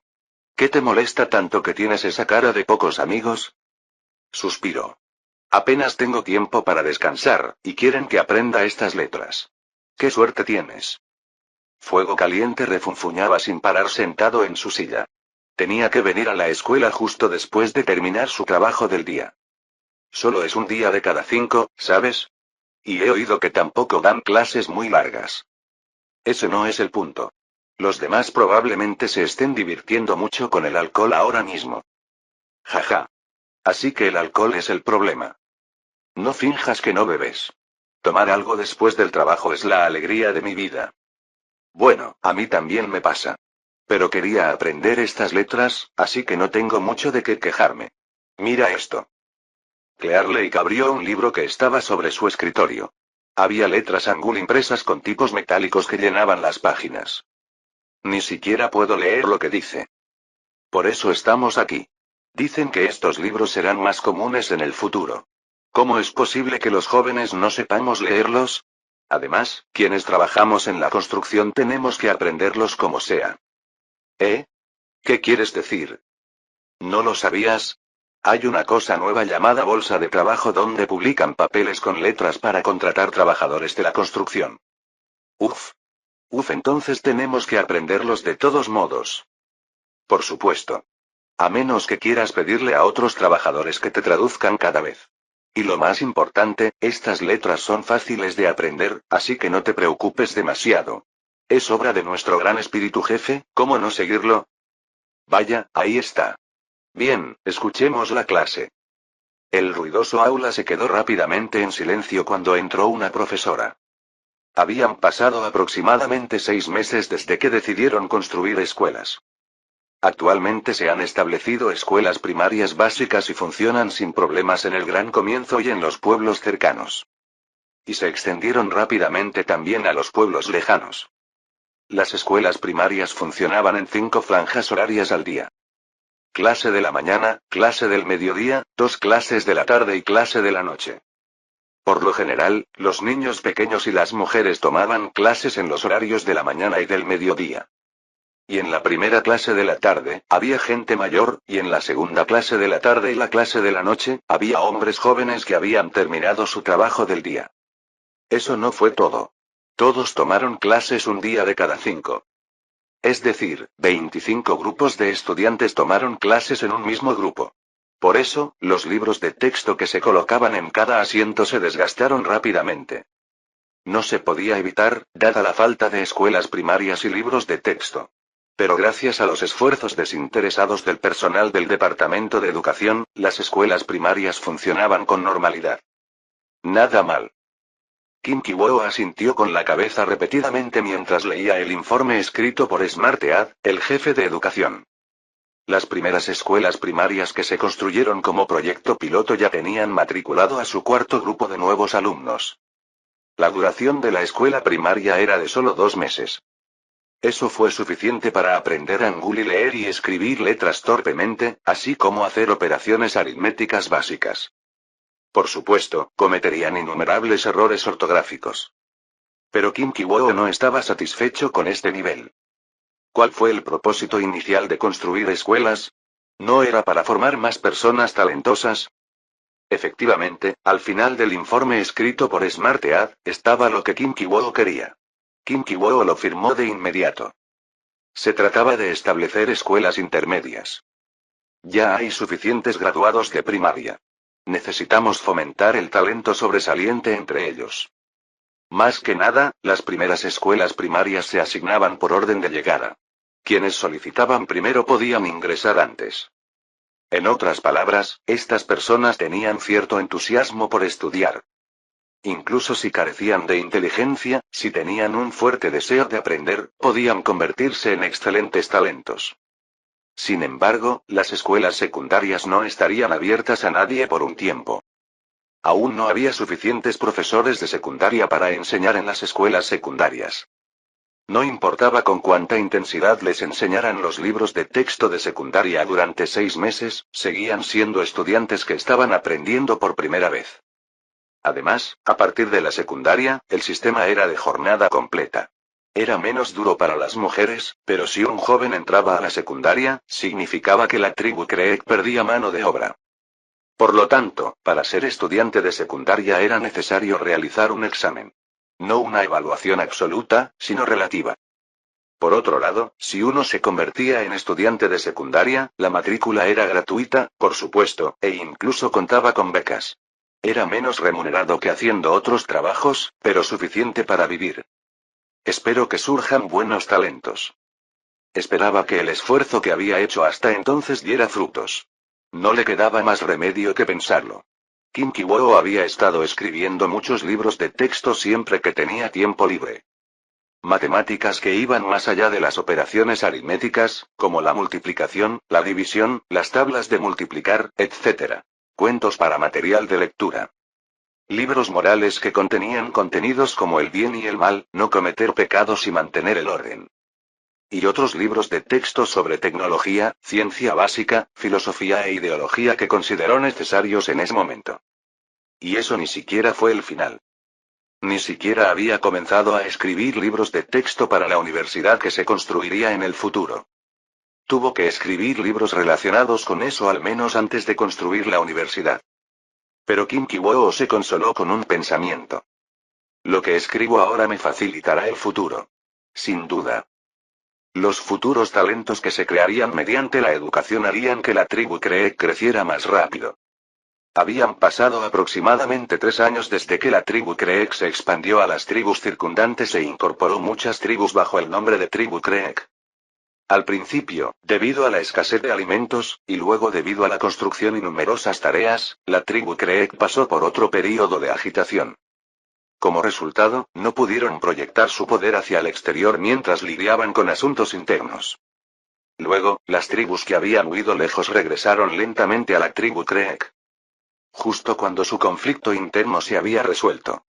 ¿Qué te molesta tanto que tienes esa cara de pocos amigos? Suspiró. Apenas tengo tiempo para descansar, y quieren que aprenda estas letras. ¿Qué suerte tienes? Fuego Caliente refunfuñaba sin parar sentado en su silla. Tenía que venir a la escuela justo después de terminar su trabajo del día. Solo es un día de cada 5, ¿sabes? Y he oído que tampoco dan clases muy largas. Ese no es el punto. Los demás probablemente se estén divirtiendo mucho con el alcohol ahora mismo. Jaja. Así que el alcohol es el problema. No finjas que no bebes. Tomar algo después del trabajo es la alegría de mi vida. Bueno, a mí también me pasa. Pero quería aprender estas letras, así que no tengo mucho de qué quejarme. Mira esto. Clear Lake abrió un libro que estaba sobre su escritorio. Había letras Hangul impresas con tipos metálicos que llenaban las páginas. Ni siquiera puedo leer lo que dice. Por eso estamos aquí. Dicen que estos libros serán más comunes en el futuro. ¿Cómo es posible que los jóvenes no sepamos leerlos? Además, quienes trabajamos en la construcción tenemos que aprenderlos como sea. ¿Eh? ¿Qué quieres decir? ¿No lo sabías? Hay una cosa nueva llamada bolsa de trabajo donde publican papeles con letras para contratar trabajadores de la construcción. Uf. Entonces tenemos que aprenderlos de todos modos. Por supuesto. A menos que quieras pedirle a otros trabajadores que te traduzcan cada vez. Y lo más importante, estas letras son fáciles de aprender, así que no te preocupes demasiado. Es obra de nuestro gran espíritu jefe, ¿cómo no seguirlo? Vaya, ahí está. Bien, escuchemos la clase. El ruidoso aula se quedó rápidamente en silencio cuando entró una profesora. Habían pasado aproximadamente 6 meses desde que decidieron construir escuelas. Actualmente se han establecido escuelas primarias básicas y funcionan sin problemas en el Gran Comienzo y en los pueblos cercanos. Y se extendieron rápidamente también a los pueblos lejanos. Las escuelas primarias funcionaban en 5 franjas horarias al día. Clase de la mañana, clase del mediodía, 2 clases de la tarde y clase de la noche. Por lo general, los niños pequeños y las mujeres tomaban clases en los horarios de la mañana y del mediodía. Y en la primera clase de la tarde, había gente mayor, y en la segunda clase de la tarde y la clase de la noche, había hombres jóvenes que habían terminado su trabajo del día. Eso no fue todo. Todos tomaron clases un día de cada 5. Es decir, 25 grupos de estudiantes tomaron clases en un mismo grupo. Por eso, los libros de texto que se colocaban en cada asiento se desgastaron rápidamente. No se podía evitar, dada la falta de escuelas primarias y libros de texto. Pero gracias a los esfuerzos desinteresados del personal del Departamento de Educación, las escuelas primarias funcionaban con normalidad. Nada mal. Kim Ki-woo asintió con la cabeza repetidamente mientras leía el informe escrito por Smartead, el jefe de educación. Las primeras escuelas primarias que se construyeron como proyecto piloto ya tenían matriculado a su 4.º grupo de nuevos alumnos. La duración de la escuela primaria era de solo 2 meses. Eso fue suficiente para aprender Hangul y leer y escribir letras torpemente, así como hacer operaciones aritméticas básicas. Por supuesto, cometerían innumerables errores ortográficos. Pero Kim Ki-woo no estaba satisfecho con este nivel. ¿Cuál fue el propósito inicial de construir escuelas? ¿No era para formar más personas talentosas? Efectivamente, al final del informe escrito por Smartead, estaba lo que Kim Ki-woo quería. Kim Ki-woo lo firmó de inmediato. Se trataba de establecer escuelas intermedias. Ya hay suficientes graduados de primaria. Necesitamos fomentar el talento sobresaliente entre ellos. Más que nada, las primeras escuelas primarias se asignaban por orden de llegada. Quienes solicitaban primero podían ingresar antes. En otras palabras, estas personas tenían cierto entusiasmo por estudiar. Incluso si carecían de inteligencia, si tenían un fuerte deseo de aprender, podían convertirse en excelentes talentos. Sin embargo, las escuelas secundarias no estarían abiertas a nadie por un tiempo. Aún no había suficientes profesores de secundaria para enseñar en las escuelas secundarias. No importaba con cuánta intensidad les enseñaran los libros de texto de secundaria durante 6 meses, seguían siendo estudiantes que estaban aprendiendo por primera vez. Además, a partir de la secundaria, el sistema era de jornada completa. Era menos duro para las mujeres, pero si un joven entraba a la secundaria, significaba que la tribu Creek perdía mano de obra. Por lo tanto, para ser estudiante de secundaria era necesario realizar un examen. No una evaluación absoluta, sino relativa. Por otro lado, si uno se convertía en estudiante de secundaria, la matrícula era gratuita, por supuesto, e incluso contaba con becas. Era menos remunerado que haciendo otros trabajos, pero suficiente para vivir. Espero que surjan buenos talentos. Esperaba que el esfuerzo que había hecho hasta entonces diera frutos. No le quedaba más remedio que pensarlo. Kim Ki-woo había estado escribiendo muchos libros de texto siempre que tenía tiempo libre. Matemáticas que iban más allá de las operaciones aritméticas, como la multiplicación, la división, las tablas de multiplicar, etc. Cuentos para material de lectura. Libros morales que contenían contenidos como el bien y el mal, no cometer pecados y mantener el orden. Y otros libros de texto sobre tecnología, ciencia básica, filosofía e ideología que consideró necesarios en ese momento. Y eso ni siquiera fue el final. Ni siquiera había comenzado a escribir libros de texto para la universidad que se construiría en el futuro. Tuvo que escribir libros relacionados con eso al menos antes de construir la universidad. Pero Kim Ki-woo se consoló con un pensamiento. Lo que escribo ahora me facilitará el futuro. Sin duda. Los futuros talentos que se crearían mediante la educación harían que la tribu Creek creciera más rápido. Habían pasado aproximadamente 3 años desde que la tribu Creek se expandió a las tribus circundantes e incorporó muchas tribus bajo el nombre de tribu Creek. Al principio, debido a la escasez de alimentos, y luego debido a la construcción y numerosas tareas, la tribu Creek pasó por otro período de agitación. Como resultado, no pudieron proyectar su poder hacia el exterior mientras lidiaban con asuntos internos. Luego, las tribus que habían huido lejos regresaron lentamente a la tribu Creek. Justo cuando su conflicto interno se había resuelto.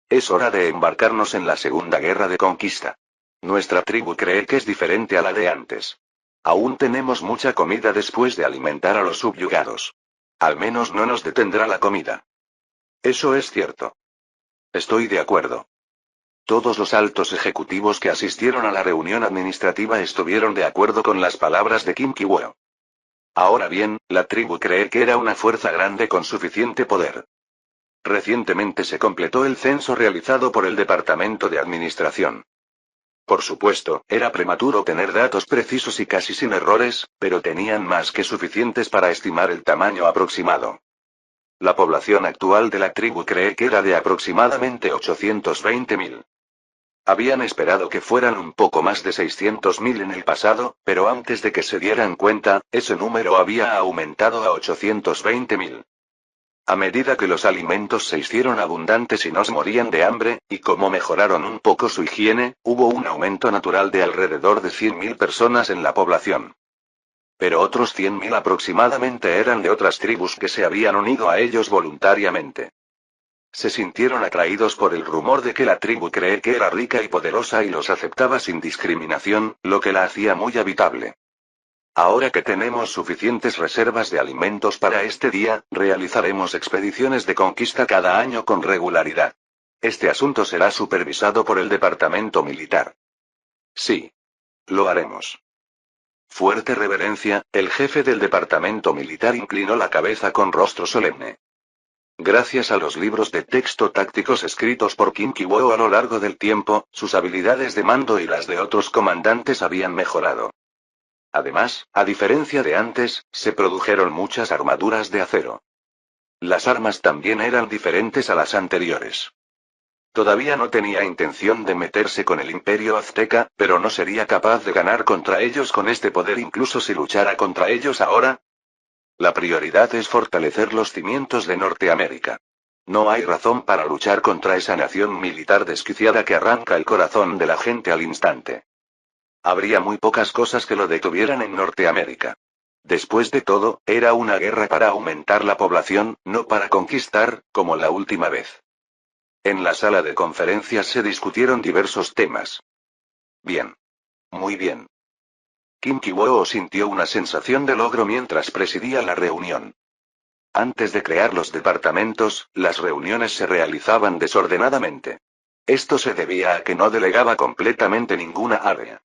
Es hora de embarcarnos en la segunda guerra de conquista. Nuestra tribu cree que es diferente a la de antes. Aún tenemos mucha comida después de alimentar a los subyugados. Al menos no nos detendrá la comida. Eso es cierto. Estoy de acuerdo. Todos los altos ejecutivos que asistieron a la reunión administrativa estuvieron de acuerdo con las palabras de Kim Ki-woo. Ahora bien, la tribu cree que era una fuerza grande con suficiente poder. Recientemente se completó el censo realizado por el Departamento de Administración. Por supuesto, era prematuro tener datos precisos y casi sin errores, pero tenían más que suficientes para estimar el tamaño aproximado. La población actual de la tribu cree que era de aproximadamente 820.000. Habían esperado que fueran un poco más de 600.000 en el pasado, pero antes de que se dieran cuenta, ese número había aumentado a 820.000. A medida que los alimentos se hicieron abundantes y no se morían de hambre, y como mejoraron un poco su higiene, hubo un aumento natural de alrededor de 100.000 personas en la población. Pero otros 100.000 aproximadamente eran de otras tribus que se habían unido a ellos voluntariamente. Se sintieron atraídos por el rumor de que la tribu cree que era rica y poderosa y los aceptaba sin discriminación, lo que la hacía muy habitable. Ahora que tenemos suficientes reservas de alimentos para este día, realizaremos expediciones de conquista cada año con regularidad. Este asunto será supervisado por el departamento militar. Sí. Lo haremos. Fuerte reverencia, el jefe del departamento militar inclinó la cabeza con rostro solemne. Gracias a los libros de texto tácticos escritos por Kim Ki-woo a lo largo del tiempo, sus habilidades de mando y las de otros comandantes habían mejorado. Además, a diferencia de antes, se produjeron muchas armaduras de acero. Las armas también eran diferentes a las anteriores. Todavía no tenía intención de meterse con el Imperio Azteca, pero no sería capaz de ganar contra ellos con este poder incluso si luchara contra ellos ahora. La prioridad es fortalecer los cimientos de Norteamérica. No hay razón para luchar contra esa nación militar desquiciada que arranca el corazón de la gente al instante. Habría muy pocas cosas que lo detuvieran en Norteamérica. Después de todo, era una guerra para aumentar la población, no para conquistar, como la última vez. En la sala de conferencias se discutieron diversos temas. Bien. Muy bien. Kim Ki-woo sintió una sensación de logro mientras presidía la reunión. Antes de crear los departamentos, las reuniones se realizaban desordenadamente. Esto se debía a que no delegaba completamente ninguna área.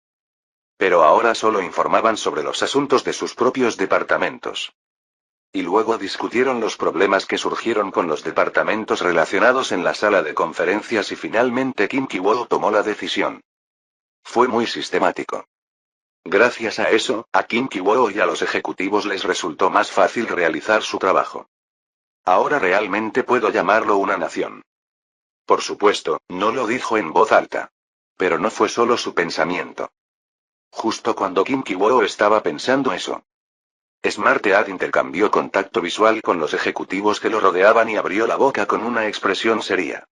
Pero ahora solo informaban sobre los asuntos de sus propios departamentos. Y luego discutieron los problemas que surgieron con los departamentos relacionados en la sala de conferencias y finalmente Kim Ki-woo tomó la decisión. Fue muy sistemático. Gracias a eso, a Kim Ki-woo y a los ejecutivos les resultó más fácil realizar su trabajo. Ahora realmente puedo llamarlo una nación. Por supuesto, no lo dijo en voz alta. Pero no fue solo su pensamiento. Justo cuando Kim Ki-woo estaba pensando eso, Smartead intercambió contacto visual con los ejecutivos que lo rodeaban y abrió la boca con una expresión seria.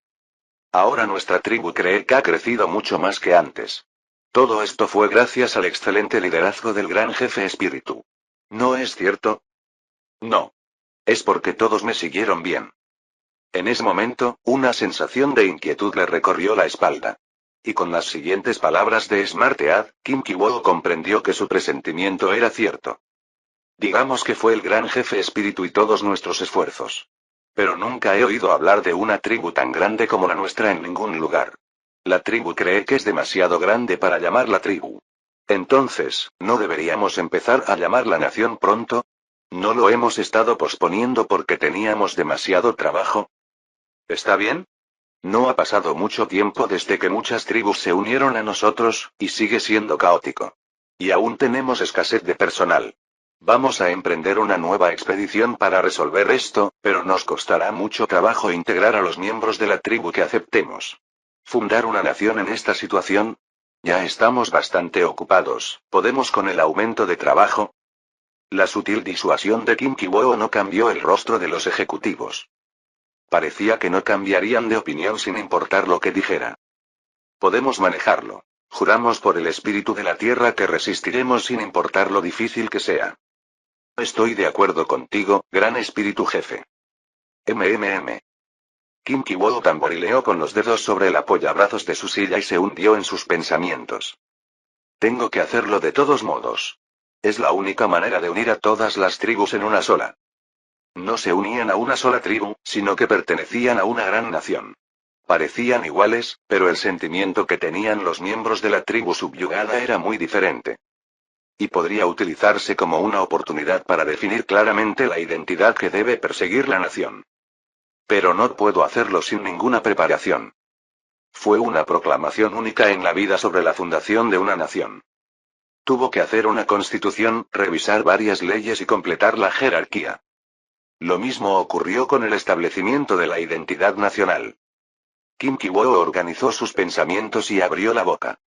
Ahora nuestra tribu cree que ha crecido mucho más que antes. Todo esto fue gracias al excelente liderazgo del gran jefe espíritu. ¿No es cierto? No. Es porque todos me siguieron bien. En ese momento, una sensación de inquietud le recorrió la espalda. Y con las siguientes palabras de Smartead, Kim Ki-woo comprendió que su presentimiento era cierto. Digamos que fue el gran jefe espíritu y todos nuestros esfuerzos. Pero nunca he oído hablar de una tribu tan grande como la nuestra en ningún lugar. La tribu cree que es demasiado grande para llamarla tribu. Entonces, ¿no deberíamos empezar a llamar la nación pronto? ¿No lo hemos estado posponiendo porque teníamos demasiado trabajo? ¿Está bien? No ha pasado mucho tiempo desde que muchas tribus se unieron a nosotros, y sigue siendo caótico. Y aún tenemos escasez de personal. Vamos a emprender una nueva expedición para resolver esto, pero nos costará mucho trabajo integrar a los miembros de la tribu que aceptemos. ¿Fundar una nación en esta situación? Ya estamos bastante ocupados, ¿podemos con el aumento de trabajo? La sutil disuasión de Kim Ki-woo no cambió el rostro de los ejecutivos. Parecía que no cambiarían de opinión sin importar lo que dijera. Podemos manejarlo. Juramos por el espíritu de la tierra que resistiremos sin importar lo difícil que sea. Estoy de acuerdo contigo, gran espíritu jefe. Kim Ki-woo tamborileó con los dedos sobre el apoyabrazos de su silla y se hundió en sus pensamientos. Tengo que hacerlo de todos modos. Es la única manera de unir a todas las tribus en una sola. No se unían a una sola tribu, sino que pertenecían a una gran nación. Parecían iguales, pero el sentimiento que tenían los miembros de la tribu subyugada era muy diferente. Y podría utilizarse como una oportunidad para definir claramente la identidad que debe perseguir la nación. Pero no puedo hacerlo sin ninguna preparación. Fue una proclamación única en la vida sobre la fundación de una nación. Tuvo que hacer una constitución, revisar varias leyes y completar la jerarquía. Lo mismo ocurrió con el establecimiento de la identidad nacional. Kim Ki-woo organizó sus pensamientos y abrió la boca.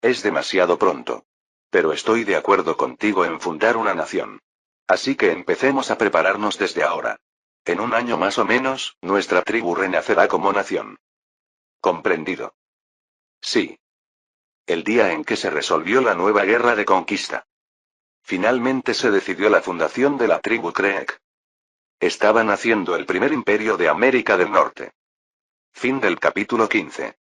Es demasiado pronto. Pero estoy de acuerdo contigo en fundar una nación. Así que empecemos a prepararnos desde ahora. En un año más o menos, nuestra tribu renacerá como nación. Comprendido. Sí. El día en que se resolvió la nueva guerra de conquista. Finalmente se decidió la fundación de la tribu Creek. Estaban haciendo el primer imperio de América del Norte. Fin del capítulo 15.